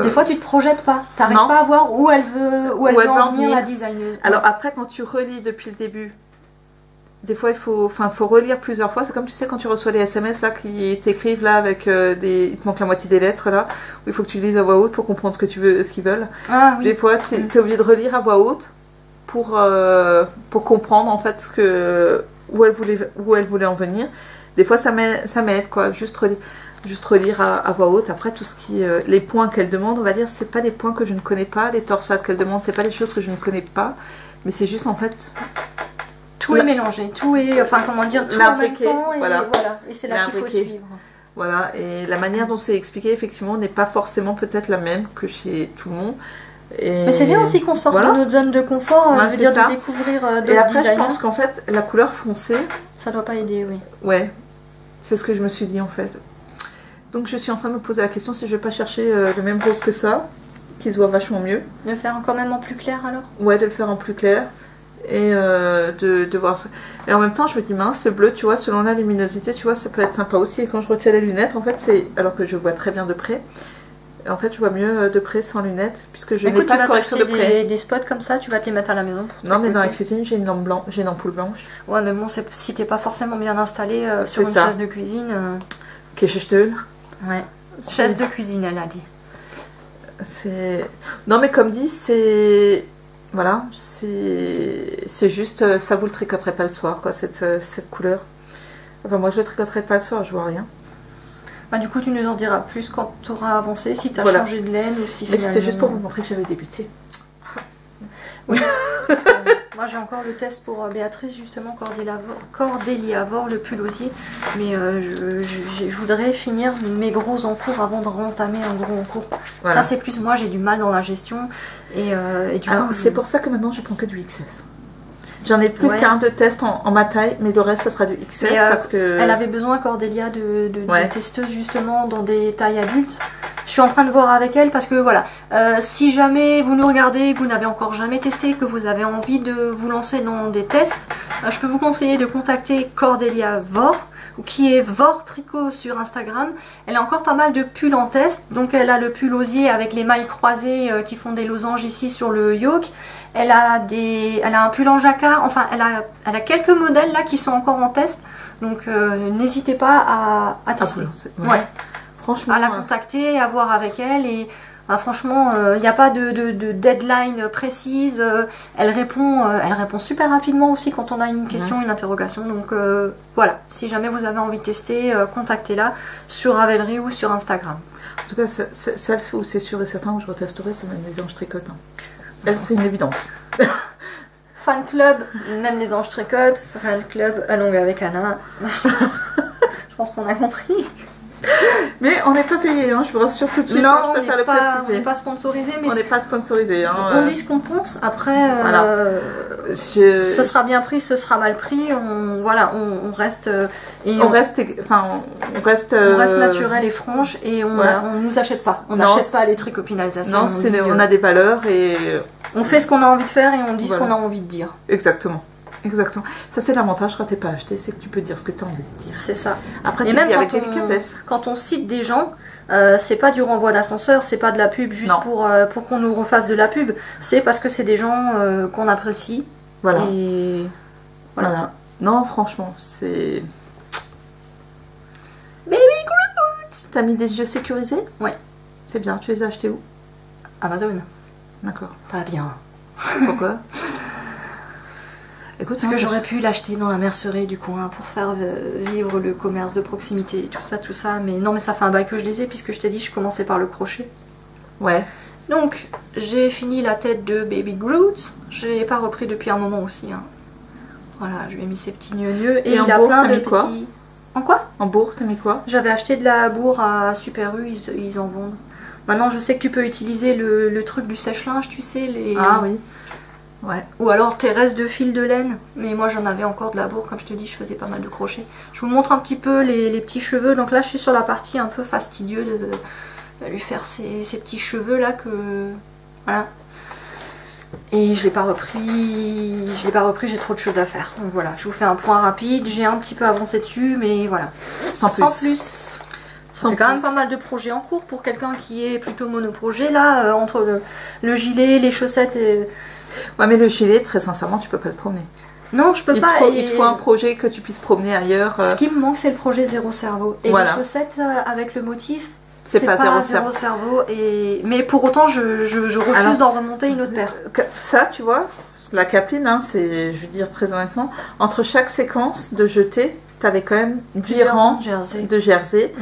Des fois, tu te projettes pas. Tu n'arrives pas à voir où elle veut en venir, la designeuse. Alors après, quand tu relis depuis le début, des fois, il faut relire plusieurs fois. C'est comme, tu sais, quand tu reçois les SMS là, qui t'écrivent là, avec il te manque la moitié des lettres là, où il faut que tu lises à voix haute pour comprendre ce qu'ils veulent. Ah, oui. Des fois, tu es obligé de relire à voix haute pour comprendre en fait où elle voulait en venir. Des fois, ça m'aide, quoi. Juste relire à voix haute. Après, tout ce qui... les points qu'elle demande, on va dire, c'est pas des points que je ne connais pas. Les torsades qu'elle demande, c'est pas des choses que je ne connais pas. Mais c'est juste, en fait... Tout est mélangé. Tout est... Enfin, comment dire, tout en même temps. Et voilà. Et c'est là qu'il faut suivre. Voilà. Et la manière dont c'est expliqué, effectivement, n'est pas forcément peut-être la même que chez tout le monde. Mais c'est bien aussi qu'on sorte de notre zone de confort, de découvrir d'autres designers. Et après, je pense qu'en fait, la couleur foncée... Ça doit pas aider, oui. Ouais. C'est ce que je me suis dit, en fait. Donc je suis en train de me poser la question si je vais pas chercher le même rose que ça, qui se voit vachement mieux. De le faire quand même en plus clair alors? Ouais, de le faire en plus clair. Et de voir ça. Et en même temps, je me dis, mince, le bleu, tu vois, selon la luminosité, tu vois, ça peut être sympa aussi. Et quand je retiens les lunettes, en fait, c'est... Alors que je vois très bien de près. En fait, je vois mieux de près sans lunettes, puisque je n'ai pas de correction de près. Des spots comme ça, tu vas te les mettre à la maison pour Non, mais dans la cuisine, j'ai une lampe blanche, j'ai une ampoule blanche. Ouais, mais bon, si t'es pas forcément bien installé sur une chaise de cuisine... Keschtől. Ouais. Chaise de cuisine, elle a dit. C'est... Non, mais comme dit, c'est... Voilà, c'est juste... Ça, vous le tricoterez pas le soir, quoi, cette couleur. Enfin, moi, je le tricoterai pas le soir, je vois rien. Bah, du coup, tu nous en diras plus quand tu auras avancé, si tu as changé de laine ou si... Mais c'était juste pour vous montrer que j'avais débuté. Oui. Moi, j'ai encore le test pour Béatrice, justement, Cordélia Avor, le pull osier. Mais je voudrais finir mes gros encours avant de rentamer un gros encours. Voilà. Ça, c'est plus moi, j'ai du mal dans la gestion. Et du coup, c'est pour ça que maintenant, je prends que du XS. J'en ai plus qu'un de test en ma taille, mais le reste, ça sera du XS parce que... Elle avait besoin, Cordélia, de testeuses, justement, dans des tailles adultes. Je suis en train de voir avec elle parce que voilà, si jamais vous nous regardez, que vous n'avez encore jamais testé, que vous avez envie de vous lancer dans des tests, je peux vous conseiller de contacter Cordelia Vore, qui est Vore Tricot sur Instagram. Elle a encore pas mal de pulls en test. Donc elle a le pull osier avec les mailles croisées qui font des losanges ici sur le yoke. Elle a un pull en jacquard. Enfin, elle a quelques modèles là qui sont encore en test. Donc n'hésitez pas à tester. Ouais. Franchement, à la contacter, à voir avec elle. Et franchement, il n'y a pas de deadline précise. Elle répond super rapidement aussi quand on a une question, une interrogation. Donc voilà, si jamais vous avez envie de tester, contactez-la sur Ravelry ou sur Instagram. En tout cas, celle où c'est sûr et certain où je retesterai, c'est même les anges tricotent. Hein. Elle, c'est une évidence. Fan club, même les anges tricotent. Fan club, allons avec Anna. Je pense qu'on a compris. Mais on n'est pas payé, hein, je vous rassure tout de suite. Non, hein, on n'est pas sponsorisé. Mais on n'est pas sponsorisé. Hein, on dit ce qu'on pense. Après, voilà. Ce sera bien pris, ce sera mal pris. On reste. On reste naturel et franche et on nous achète pas. On n'achète pas les tricopines alsaciennes. Non, on a des valeurs et. On fait ce qu'on a envie de faire et on dit ce qu'on a envie de dire. Exactement. Exactement. Ça, c'est l'avantage quand t'es pas acheté, c'est que tu peux dire ce que tu as envie de dire. C'est ça. Après, tu le dis avec délicatesse. Quand on cite des gens, c'est pas du renvoi d'ascenseur, c'est pas de la pub juste pour qu'on nous refasse de la pub. C'est parce que c'est des gens qu'on apprécie. Voilà. Et voilà. Non, franchement, c'est. Baby Groot. T'as mis des yeux sécurisés? Ouais. C'est bien. Tu les as achetés où? Amazon. D'accord. Pas bien. Pourquoi? Écoute, parce que j'aurais pu l'acheter dans la mercerie du coin pour faire vivre le commerce de proximité, tout ça, mais non, mais ça fait un bail que je les ai puisque je t'ai dit je commençais par le crochet. Ouais. Donc, j'ai fini la tête de Baby Groot, je l'ai pas repris depuis un moment aussi. Hein. Voilà, je lui ai mis ses petits gneux et il a plein de petits... En quoi? En bourre, t'as mis quoi? J'avais acheté de la bourre à Super U, ils en vendent. Maintenant, je sais que tu peux utiliser le truc du sèche-linge, tu sais, les... Ah oui. Ouais. Ou alors tes restes de fil de laine. Mais moi j'en avais encore de la bourre, comme je te dis, je faisais pas mal de crochets. Je vous montre un petit peu les petits cheveux. Donc là je suis sur la partie un peu fastidieux de lui faire ces petits cheveux là que... Voilà. Et je l'ai pas repris, j'ai trop de choses à faire. Donc voilà, je vous fais un point rapide. J'ai un petit peu avancé dessus, mais voilà. Sans plus. J'ai quand même pas mal de projets en cours pour quelqu'un qui est plutôt monoprojet là, entre le gilet, les chaussettes et... Ouais, mais le gilet, très sincèrement, tu peux pas le promener. Non, je peux pas. Il te faut un projet que tu puisses promener ailleurs. Ce qui me manque, c'est le projet Zéro Cerveau. Et les chaussettes avec le motif, c'est pas zéro cerveau. Mais pour autant, je refuse d'en remonter une autre paire. Ça, tu vois, la capine, hein, c'est, je veux dire très honnêtement, entre chaque séquence de jeté, t'avais quand même 10 rangs de jersey.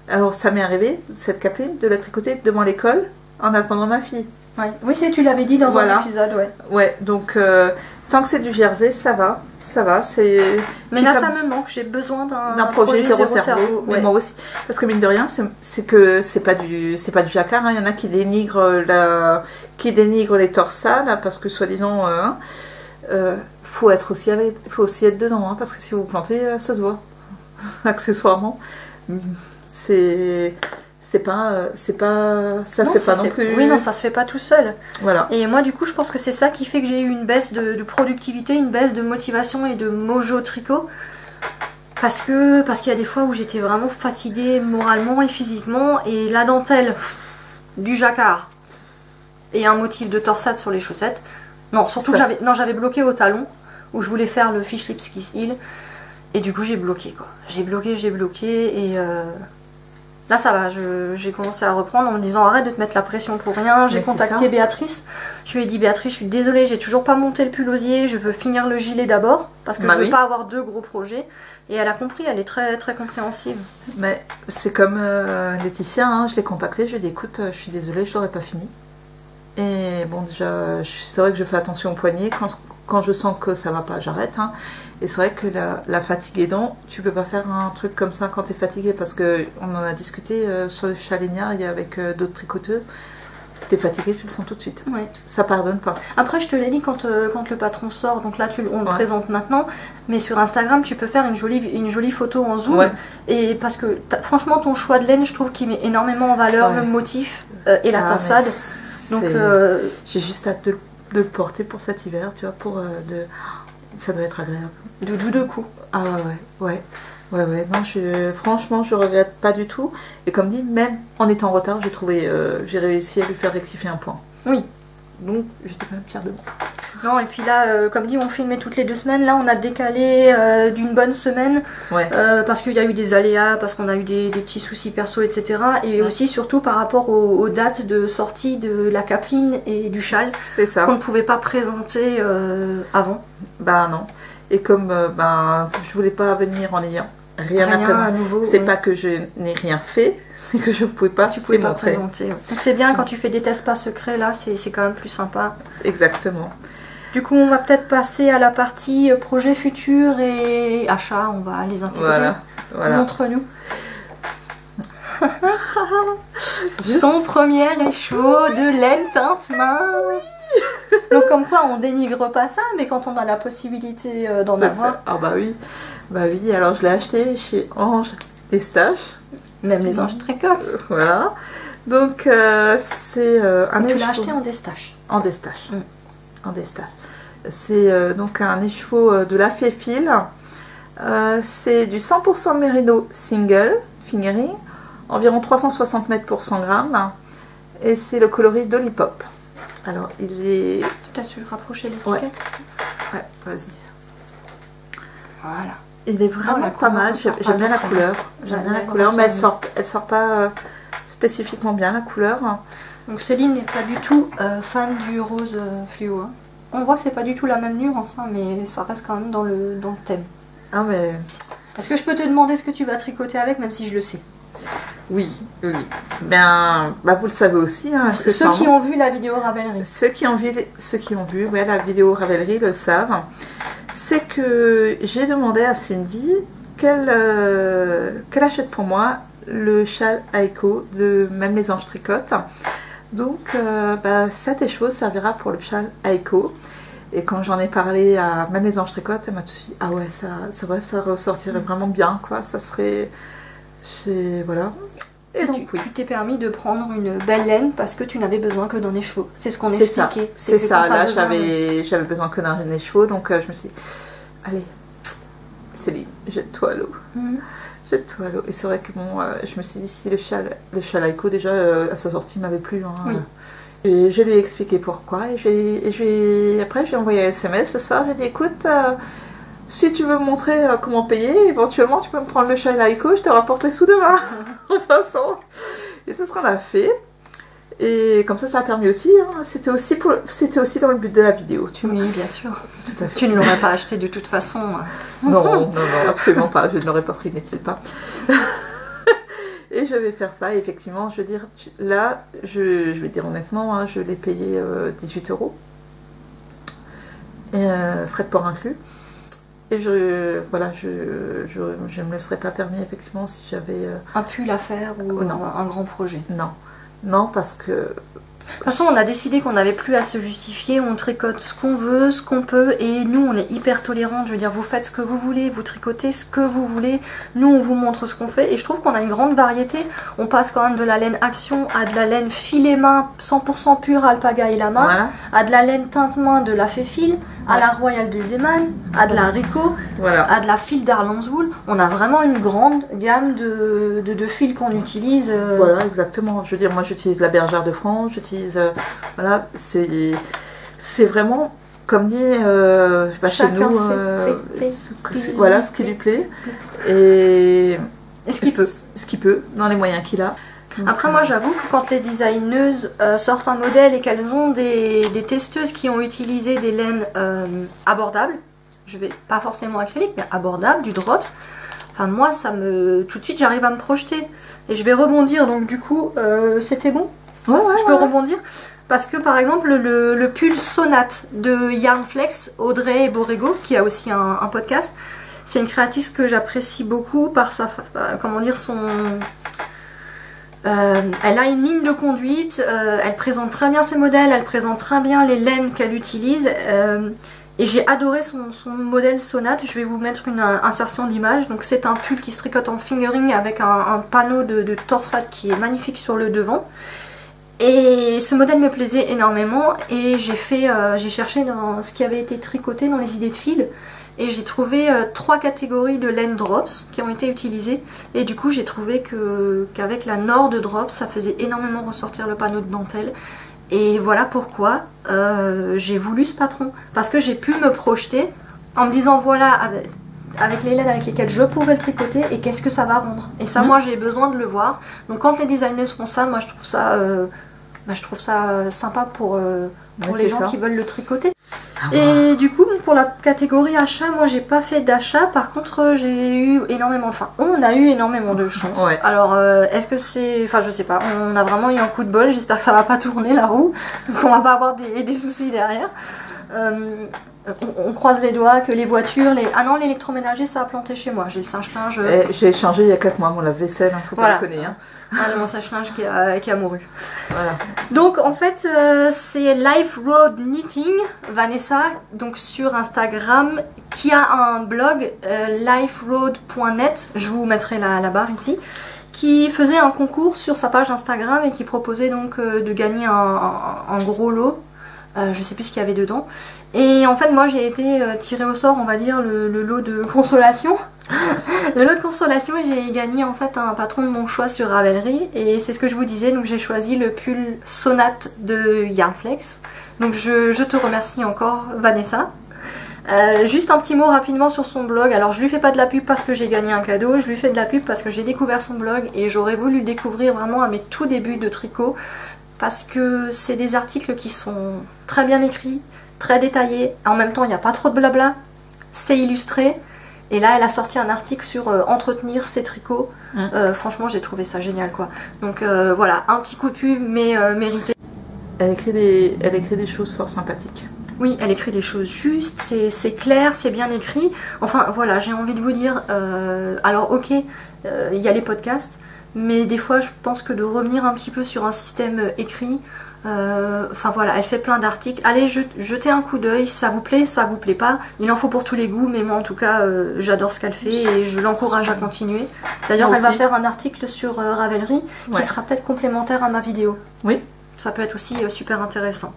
Alors, ça m'est arrivé, cette capine, de la tricoter devant l'école en attendant ma fille. Ouais. Oui, tu l'avais dit dans un épisode, ouais. Ouais, donc tant que c'est du jersey, ça va, c'est... Mais là, ça me manque, j'ai besoin d'un projet zéro cerveau. Mais moi aussi, parce que mine de rien, c'est pas du jacquard, hein. Il y en a qui dénigrent les torsades, parce que soi-disant, faut aussi être dedans, hein, parce que si vous plantez, ça se voit, accessoirement. Ça se fait pas non plus. Oui, non, ça se fait pas tout seul. Voilà. Et moi, du coup, je pense que c'est ça qui fait que j'ai eu une baisse de productivité, une baisse de motivation et de mojo tricot. Parce qu'il y a des fois où j'étais vraiment fatiguée moralement et physiquement. Et la dentelle, du jacquard et un motif de torsade sur les chaussettes. Non, surtout que j'avais bloqué au talon où je voulais faire le fish lips kiss heel. Et du coup, j'ai bloqué, quoi. J'ai bloqué et... Là ça va, j'ai commencé à reprendre en me disant arrête de te mettre la pression pour rien. J'ai contacté Béatrice, je lui ai dit Béatrice, je suis désolée, j'ai toujours pas monté le pull osier, je veux finir le gilet d'abord parce que je veux pas avoir deux gros projets. Et elle a compris, elle est très très compréhensive. Mais c'est comme Laetitia, hein, je l'ai contactée, je lui ai dit écoute, je suis désolée, je l'aurais pas fini. Et bon, déjà, c'est vrai que je fais attention au poignet. Quand je sens que ça va pas, j'arrête. Hein. Et c'est vrai que la fatigue aidant, tu peux pas faire un truc comme ça quand tu es fatigué. Parce qu'on en a discuté sur le Chalénia avec d'autres tricoteuses. t'es fatigué, tu le sens tout de suite. Ouais. Ça pardonne pas. Après, je te l'ai dit quand le patron sort, donc là on le Ouais. présente maintenant, mais sur Instagram tu peux faire une jolie photo en zoom. Ouais. Et parce que franchement, ton choix de laine, je trouve qu'il met énormément en valeur Ouais. le motif et la Ah, torsade. mais Donc, j'ai juste hâte de le porter pour cet hiver, tu vois, ça doit être agréable. doudou de coup. Ah ouais. Non, franchement, je regrette pas du tout. Et comme dit, même en étant en retard, j'ai réussi à lui faire rectifier un point. Oui. Donc, j'étais quand même fière de moi. Non, et puis là, comme dit, on filmait toutes les 2 semaines. Là, on a décalé d'une bonne semaine Ouais. parce qu'il y a eu des aléas, parce qu'on a eu des petits soucis perso, etc. Et Ouais. aussi, surtout, par rapport aux dates de sortie de la capeline et du châle C'est ça. qu'on ne pouvait pas présenter avant. Bah non. Et comme je voulais pas venir en ayant rien à Rien présenter. à nouveau. C'est ouais. pas que je n'ai rien fait, c'est que je ne pouvais pas Tu pouvais les pas montrer. présenter. Ouais. Donc c'est bien quand tu fais des tests pas secrets, là, c'est quand même plus sympa. Exactement. Du coup, on va peut-être passer à la partie projet futur et achat. On va les intégrer. Voilà. Montre-nous. Son premier écheveau de laine teinte main. Donc comme quoi, on dénigre pas ça, mais quand on a la possibilité d'en avoir, Ah bah oui. Bah oui, alors je l'ai acheté chez Ange Estache. même les anges tricotent. Voilà. Donc c'est un Tu écheveau. l'as acheté en destache. En Destache. Mm. En Destache. C'est donc un écheveau de la Féfil. C'est du 100% Merino single fingering, environ 360 mètres pour 100 grammes. Et c'est le coloris d'Olipop. Alors il est... Tu as su rapprocher l'étiquette. Ouais, vas-y. Voilà. Il est vraiment la pas couleur mal. ressort J'aime pas bien la très couleur. bien. J'aime bien Ouais, la elle couleur, mais ressort elle sort pas spécifiquement bien la couleur. Donc Céline n'est pas du tout fan du rose fluo. Hein. On voit que c'est pas du tout la même nuance, hein, mais ça reste quand même dans le thème. Ah mais Est-ce que je peux te demander ce que tu vas tricoter avec, même si je le sais? oui. Bien, vous le savez aussi. Hein, Ceux qui ont vu la vidéo Ravelry. Ceux qui ont vu ouais, la vidéo Ravelry le savent. C'est que j'ai demandé à Cindy qu'elle achète pour moi le châle Aiko de Même les anges tricotent. Donc cet écheveau servira pour le châle Aiko. Et quand j'en ai parlé à Même les anges tricotent, elle m'a tout de suite dit ah ouais, ça ressortirait vraiment bien, quoi. Ça serait... Voilà. Et donc oui. Tu t'es permis de prendre une belle laine parce que tu n'avais besoin que d'un écheveau. C'est ce qu'on C'est ça. expliquait. C'est que ça. quand t'as Là, besoin j'avais besoin que d'un écheveau, donc je me suis dit, allez, Céline, jette-toi à l'eau. Mhm. Jette-toi à l'eau. Et c'est vrai que bon, je me suis dit, si le châle Aiko, déjà, à sa sortie, m'avait plu. Hein, Oui. Et je lui ai expliqué pourquoi. Et après, je lui ai envoyé un SMS ce soir. J'ai dit, écoute, si tu veux me montrer comment payer, éventuellement, tu peux me prendre le châle Aiko, je te rapporte les sous demain. De toute façon. Et c'est ce qu'on a fait. Et comme ça a permis aussi. Hein, c'était aussi dans le but de la vidéo. Tu vois. Oui, bien sûr. Tout à fait. Tu ne l'aurais pas acheté de toute façon. Non, absolument pas. Je ne l'aurais pas pris, n'est-il pas. Et je vais faire ça. Et effectivement, je veux dire, là, je vais dire honnêtement, hein, je l'ai payé 18 €. Et frais de port inclus. Et je me le serais pas permis, effectivement, si j'avais... Un pull à faire ou non. un grand projet. Non, parce que... De toute façon, on a décidé qu'on n'avait plus à se justifier, on tricote ce qu'on veut, ce qu'on peut, et nous, on est hyper tolérante. Je veux dire, vous faites ce que vous voulez, vous tricotez ce que vous voulez. Nous, on vous montre ce qu'on fait, et je trouve qu'on a une grande variété. On passe quand même de la laine Action à de la laine filet main 100% pure Alpaga et Lama, Voilà. à de la laine teinte main de la Féfil, à la Royale de Zeman, à de la Rico, Voilà. à de la fil d'Arlandswool. On a vraiment une grande gamme de fils qu'on utilise. Voilà, exactement. Je veux dire, moi, j'utilise la Bergère de France, j'utilise... voilà, c'est vraiment, comme dit chez Chacun nous, fait voilà ce qui lui plaît. Et ce qu'il peut. Ce qu'il peut, dans les moyens qu'il a. Après, moi, j'avoue que quand les designeuses sortent un modèle et qu'elles ont des testeuses qui ont utilisé des laines abordables, je vais pas forcément acrylique, mais abordables, du drops, enfin, moi, tout de suite, j'arrive à me projeter. Et je vais rebondir, donc du coup, c'était bon. Ouais, Je peux rebondir parce que, par exemple, le pull Sonate de Yarnflex, Audrey Borrego, qui a aussi un podcast, c'est une créatrice que j'apprécie beaucoup par sa, comment dire, Elle a une ligne de conduite, elle présente très bien ses modèles, elle présente très bien les laines qu'elle utilise. Et j'ai adoré son modèle Sonate. Je vais vous mettre une insertion d'image. Donc c'est un pull qui se tricote en fingering avec un panneau de torsade qui est magnifique sur le devant. Et ce modèle me plaisait énormément et j'ai cherché dans ce qui avait été tricoté dans les idées de fil et j'ai trouvé 3 catégories de laine drops qui ont été utilisées et du coup j'ai trouvé qu'avec la Nord drops ça faisait énormément ressortir le panneau de dentelle et voilà pourquoi j'ai voulu ce patron parce que j'ai pu me projeter en me disant voilà avec les laines avec lesquelles je pourrais le tricoter et qu'est-ce que ça va rendre. Et ça moi j'ai besoin de le voir. Donc quand les designers font ça, moi je trouve ça sympa pour les gens qui veulent le tricoter. Et du coup pour la catégorie achat, moi j'ai pas fait d'achat, par contre j'ai eu énormément, on a eu énormément de chance. Ouais. Alors est-ce que c'est, je sais pas, on a vraiment eu un coup de bol, j'espère que ça va pas tourner la roue, qu'on va pas avoir des soucis derrière. On croise les doigts que les voitures, Ah non, l'électroménager ça a planté chez moi, j'ai le sèche-linge. J'ai changé il y a 4 mois mon lave-vaisselle, faut pas le connaître. Mon sèche-linge qui a mouru. Voilà. Donc en fait c'est Life Road Knitting, Vanessa, donc sur Instagram, qui a un blog liferoad.net, je vous mettrai la barre ici, qui faisait un concours sur sa page Instagram et qui proposait donc de gagner un gros lot. Je sais plus ce qu'il y avait dedans. Et en fait moi j'ai été tirée au sort, on va dire, le lot de consolation. Le lot de consolation et j'ai gagné en fait un patron de mon choix sur Ravelry. Et c'est ce que je vous disais, donc j'ai choisi le pull Sonate de Yarnflex. Donc je te remercie encore Vanessa. Juste un petit mot rapidement sur son blog. Alors je lui fais pas de la pub parce que j'ai gagné un cadeau, je lui fais de la pub parce que j'ai découvert son blog et j'aurais voulu le découvrir vraiment à mes tout débuts de tricot. Parce que c'est des articles qui sont très bien écrits, très détaillés, en même temps il n'y a pas trop de blabla, c'est illustré, et là elle a sorti un article sur entretenir ses tricots, franchement j'ai trouvé ça génial quoi. Donc voilà, un petit coup de pub mais mérité. Elle écrit des choses fort sympathiques. Oui, elle écrit des choses justes, c'est clair, c'est bien écrit, enfin voilà, j'ai envie de vous dire, alors ok, il y a les podcasts, mais des fois je pense que de revenir un petit peu sur un système écrit, voilà, elle fait plein d'articles, allez jetez un coup d'œil, ça vous plaît pas, il en faut pour tous les goûts, mais moi en tout cas j'adore ce qu'elle fait et je l'encourage à continuer. D'ailleurs elle va faire un article sur Ravelry qui sera peut-être complémentaire à ma vidéo. Oui. Ça peut être aussi super intéressant.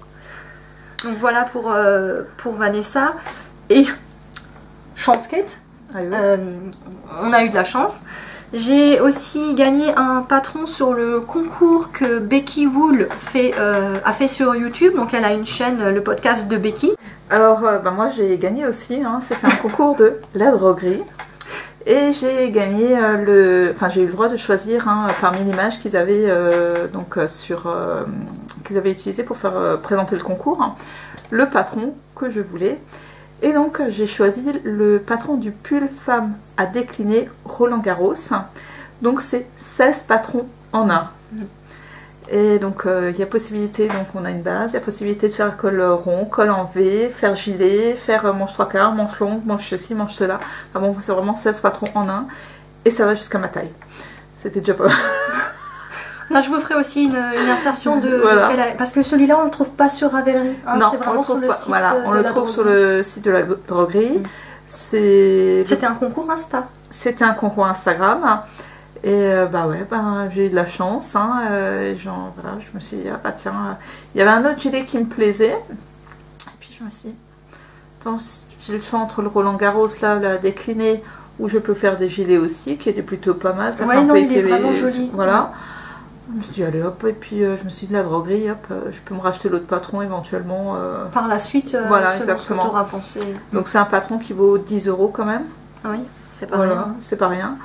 Donc voilà pour Vanessa. Et chance Kate, on a eu de la chance. J'ai aussi gagné un patron sur le concours que Becky Wool a fait sur YouTube. Donc elle a une chaîne, le podcast de Becky. Alors moi j'ai gagné aussi, c'était un concours de la droguerie. Et j'ai gagné j'ai eu le droit de choisir parmi l'image qu'ils avaient qu'ils avaient utilisé pour faire présenter le concours, le patron que je voulais. Et donc j'ai choisi le patron du pull femme à décliner Roland Garros. Donc c'est 16 patrons en un. Et donc il y a possibilité, donc on a une base, il y a possibilité de faire col rond, col en V, faire gilet, faire manche 3/4, manche longue, manche ceci, manche cela. Enfin bon, c'est vraiment 16 patrons en un. Et ça va jusqu'à ma taille. C'était déjà pas mal. Là, je vous ferai aussi une insertion de ce qu'elle a. Parce que celui-là, on ne le trouve pas sur Ravelry. Non, c'est vraiment sur le site. Voilà, on le trouve sur le site de la droguerie. C'était un concours Insta. C'était un concours Instagram. Et j'ai eu de la chance. Je me suis dit, tiens, il y avait un autre gilet qui me plaisait. Et puis je me suis dit, attends, j'ai le choix entre le Roland Garros, là, la décliné, où je peux faire des gilets aussi, qui étaient plutôt pas mal. Ça il est vraiment joli. Voilà. Je me suis dit, allez hop, et puis je me suis dit, de la droguerie, hop, je peux me racheter l'autre patron éventuellement. Par la suite, voilà, exactement. Ce que tu auras pensé. Donc c'est un patron qui vaut 10 € quand même. Oui, c'est pas rien. C'est pas rien.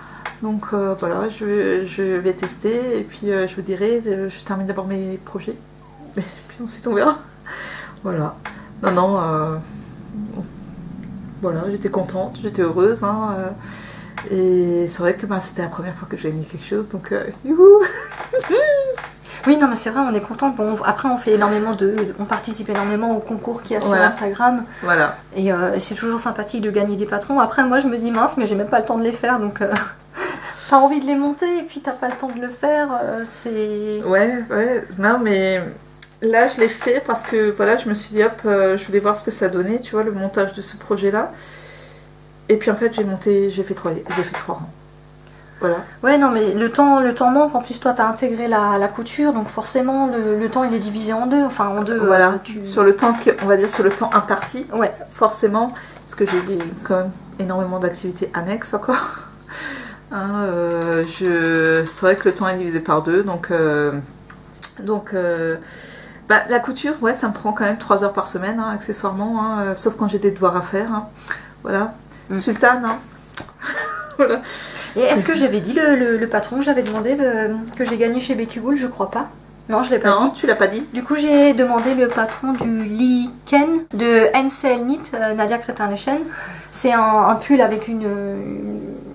Donc voilà, je vais tester, et puis je vous dirai, je termine d'abord mes projets, et puis ensuite on verra. Voilà. Voilà, j'étais contente, j'étais heureuse, et c'est vrai que c'était la première fois que j'ai gagné quelque chose, donc youhou. Oui, non, mais c'est vrai, on est content. Bon, après, on participe énormément au concours qu'il y a sur Instagram. Voilà. Et c'est toujours sympathique de gagner des patrons. Après, moi, je me dis mince, mais j'ai même pas le temps de les faire, donc. t'as envie de les monter et puis t'as pas le temps de le faire, c'est... Ouais, non mais là je l'ai fait parce que voilà, je me suis dit hop, je voulais voir ce que ça donnait, tu vois, le montage de ce projet-là. Et puis en fait j'ai fait 3 rangs. Voilà. Ouais, non, mais le temps manque. En plus, toi, t'as intégré la couture, donc forcément, le temps, il est divisé en deux. Enfin, en deux. Voilà. Sur le temps, on va dire sur le temps imparti. Ouais. Forcément, parce que j'ai quand même énormément d'activités annexes encore. Hein, c'est vrai que le temps est divisé par deux, donc la couture, ouais, ça me prend quand même 3 heures par semaine, hein, accessoirement, hein, sauf quand j'ai des devoirs à faire. Hein. Voilà. Sultane, hein. Voilà. Et est-ce que j'avais dit le patron que j'avais demandé que j'ai gagné chez Becky Wool? Je crois pas. Non, je l'ai pas dit. Non, tu l'as pas dit. Du coup, j'ai demandé le patron du Lee Ken de NCL Knit, Nadia Crétin-Lechen. C'est un pull avec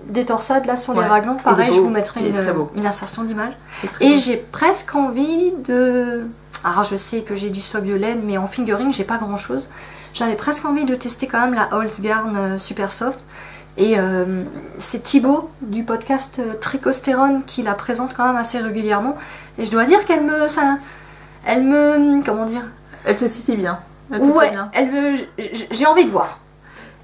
des torsades là sur les raglans. Pareil, je vous mettrai une insertion d'image. Et j'ai presque envie de... Alors, je sais que j'ai du stock de laine, mais en fingering, j'ai pas grand chose. J'avais presque envie de tester quand même la Holzgarn Super Soft. Et c'est Thibaut du podcast Tricostérone qui la présente quand même assez régulièrement. Et je dois dire qu'elle me... Comment dire? Elle te titille bien. Ouais, j'ai envie de voir.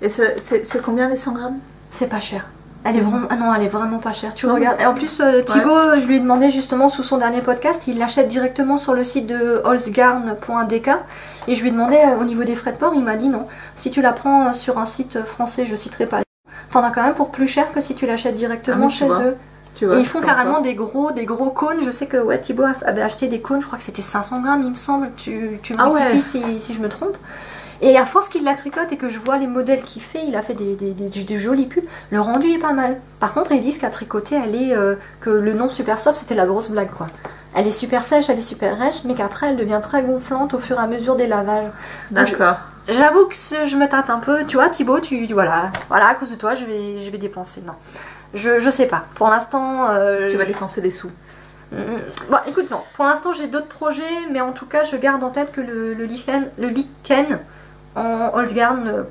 Et c'est combien les 100 grammes? C'est pas cher. Elle est vraiment... Ah non, elle est vraiment pas chère. Tu regardes. Et en plus, Thibaut, je lui ai demandé justement sous son dernier podcast, il l'achète directement sur le site de holzgarn.dk. Et je lui ai demandé au niveau des frais de port, il m'a dit non. Si tu la prends sur un site français, je citerai pas. T'en as quand même pour plus cher que si tu l'achètes directement chez eux. Et ils font carrément des gros cônes. Je sais que Thibaut avait acheté des cônes, je crois que c'était 500 grammes, il me semble. Tu me rectifies si je me trompe. Et à force qu'il la tricote et que je vois les modèles qu'il fait, il a fait des jolis pulls. Le rendu est pas mal. Par contre, ils disent qu'à tricoter, que le nom Super Soft, c'était la grosse blague, quoi. Elle est super sèche, elle est super rêche, mais qu'après, elle devient très gonflante au fur et à mesure des lavages. D'accord. J'avoue que je me tâte un peu. Tu vois, Thibaut, voilà, à cause de toi, je vais dépenser. Non, je sais pas. Pour l'instant... Tu vas dépenser des sous. Bon, écoute, non. Pour l'instant, j'ai d'autres projets, mais en tout cas, je garde en tête que le Lichen en Holzgarn,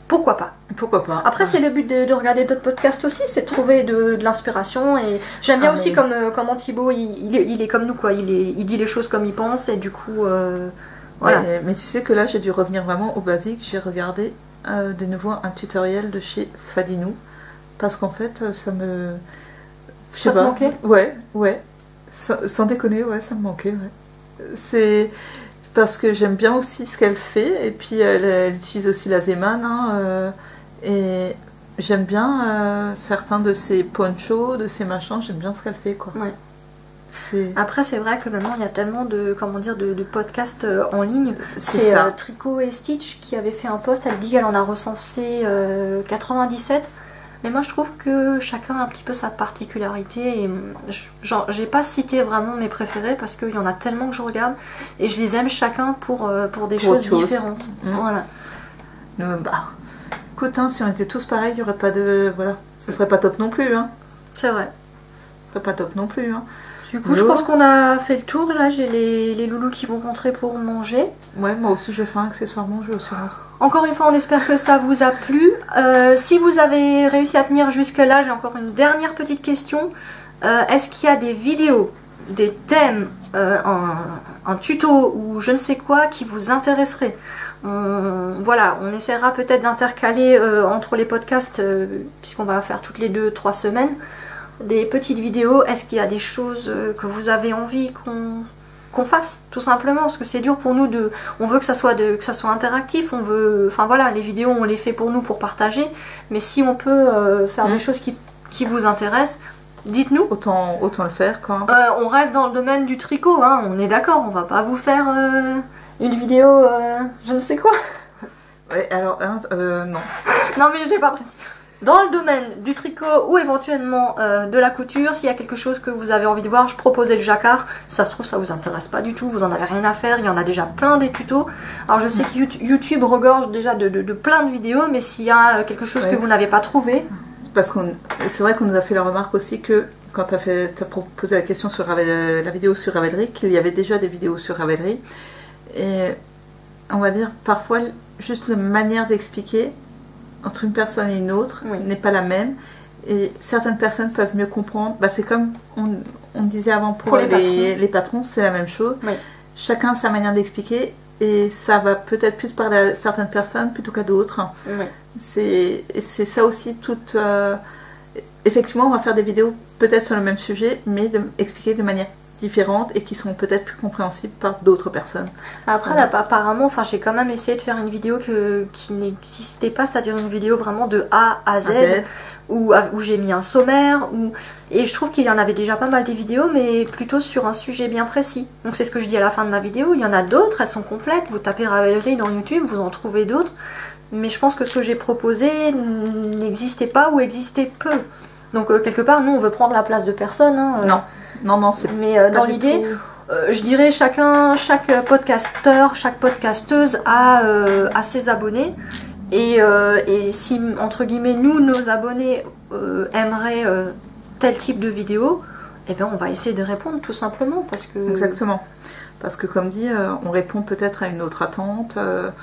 pourquoi pas. Pourquoi pas. Après, c'est le but de regarder d'autres podcasts aussi, c'est de trouver de l'inspiration. Et j'aime bien aussi comment Thibaut, il est comme nous, quoi. Il dit les choses comme il pense, et du coup... Voilà. Mais tu sais que là j'ai dû revenir vraiment au basique. J'ai regardé de nouveau un tutoriel de chez Fadinou parce qu'en fait ça me... Je sais pas. Ça te manquait ? Ouais. Sans déconner, ouais, ça me manquait. Ouais. C'est parce que j'aime bien aussi ce qu'elle fait et puis elle utilise aussi la Zeman et j'aime bien certains de ses ponchos, de ses machins. J'aime bien ce qu'elle fait, quoi. Ouais. Après, c'est vrai que maintenant il y a tellement de podcasts en ligne. C'est Tricot et Stitch qui avait fait un post. Elle dit qu'elle en a recensé 97. Mais moi je trouve que chacun a un petit peu sa particularité. Et j'ai pas cité vraiment mes préférés parce qu'il y en a tellement que je regarde. Et je les aime chacun pour des choses différentes. Voilà. Écoute, si on était tous pareils, il n'y aurait pas de... Voilà. Ça serait pas top non plus. Hein. C'est vrai. Ça serait pas top non plus. Hein. Du coup, je pense qu'on a fait le tour. Là, j'ai les loulous qui vont rentrer pour manger. Ouais, moi aussi, j'ai faim accessoirement. Je vais aussi rentrer. Encore une fois, on espère que ça vous a plu. Si vous avez réussi à tenir jusque-là, j'ai encore une dernière petite question. Est-ce qu'il y a des vidéos, des thèmes, un tuto ou je ne sais quoi qui vous intéresserait? Voilà, on essaiera peut-être d'intercaler entre les podcasts, puisqu'on va faire toutes les 2-3 semaines. Des petites vidéos. Est-ce qu'il y a des choses que vous avez envie qu'on fasse, tout simplement, parce que c'est dur pour nous on veut que ça soit interactif, on veut, enfin voilà, les vidéos on les fait pour nous, pour partager, mais si on peut faire des choses qui vous intéressent, dites-nous. Autant le faire, quoi. On reste dans le domaine du tricot, hein, on est d'accord, on va pas vous faire une vidéo je ne sais quoi. Ouais, alors non. Non, mais je l'ai pas précisé. Dans le domaine du tricot ou éventuellement de la couture, s'il y a quelque chose que vous avez envie de voir, je proposais le jacquard. Ça se trouve, ça vous intéresse pas du tout, vous en avez rien à faire, il y en a déjà plein des tutos. Alors je sais que YouTube regorge déjà de plein de vidéos, mais s'il y a quelque chose que vous n'avez pas trouvé... Parce que c'est vrai qu'on nous a fait la remarque aussi que quand tu as proposé la question sur la vidéo sur Ravelry, qu'il y avait déjà des vidéos sur Ravelry. Et on va dire parfois juste la manière d'expliquer entre une personne et une autre n'est pas la même. Et certaines personnes peuvent mieux comprendre. Bah, c'est comme on disait avant pour les patrons, c'est la même chose. Oui. Chacun a sa manière d'expliquer et ça va peut-être plus parler à certaines personnes plutôt qu'à d'autres. Oui. C'est ça aussi toute... Effectivement, on va faire des vidéos peut-être sur le même sujet, mais expliquer de manière différente et qui seront peut-être plus compréhensibles par d'autres personnes. Après, là, apparemment, j'ai quand même essayé de faire une vidéo qui n'existait pas, c'est-à-dire une vidéo vraiment de A à Z, où j'ai mis un sommaire, et je trouve qu'il y en avait déjà pas mal des vidéos, mais plutôt sur un sujet bien précis. Donc c'est ce que je dis à la fin de ma vidéo, il y en a d'autres, elles sont complètes, vous tapez Ravelry dans YouTube, vous en trouvez d'autres, mais je pense que ce que j'ai proposé n'existait pas ou existait peu. Donc quelque part, nous on veut prendre la place de personne. Hein, non, c'est mais dans l'idée, je dirais chaque podcasteur, chaque podcasteuse a ses abonnés. Et si, entre guillemets, nos abonnés aimeraient tel type de vidéo, eh bien on va essayer de répondre tout simplement. Exactement. Parce que comme dit, on répond peut-être à une autre attente.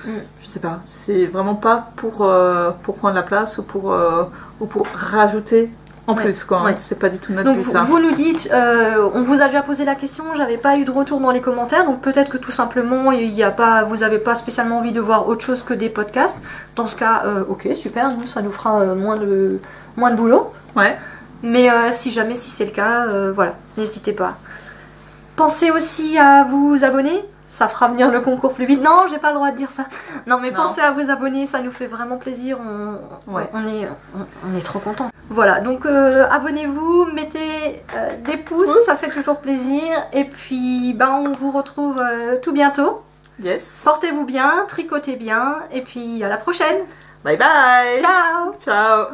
Je sais pas. C'est vraiment pas pour prendre la place ou pour rajouter en plus, quoi. Ouais. C'est pas du tout notre but. Donc vous nous dites, on vous a déjà posé la question, j'avais pas eu de retour dans les commentaires, donc peut-être que tout simplement vous avez pas spécialement envie de voir autre chose que des podcasts. Dans ce cas, ok, super, nous ça nous fera moins de boulot. Ouais. Mais si c'est le cas, voilà, n'hésitez pas. Pensez aussi à vous abonner. Ça fera venir le concours plus vite. Non, j'ai pas le droit de dire ça. Non, mais pensez à vous abonner, ça nous fait vraiment plaisir. On est trop contents. Voilà, donc abonnez-vous, mettez des pouces, ça fait toujours plaisir. Et puis, on vous retrouve tout bientôt. Yes. Portez-vous bien, tricotez bien, et puis à la prochaine. Bye bye. Ciao. Ciao.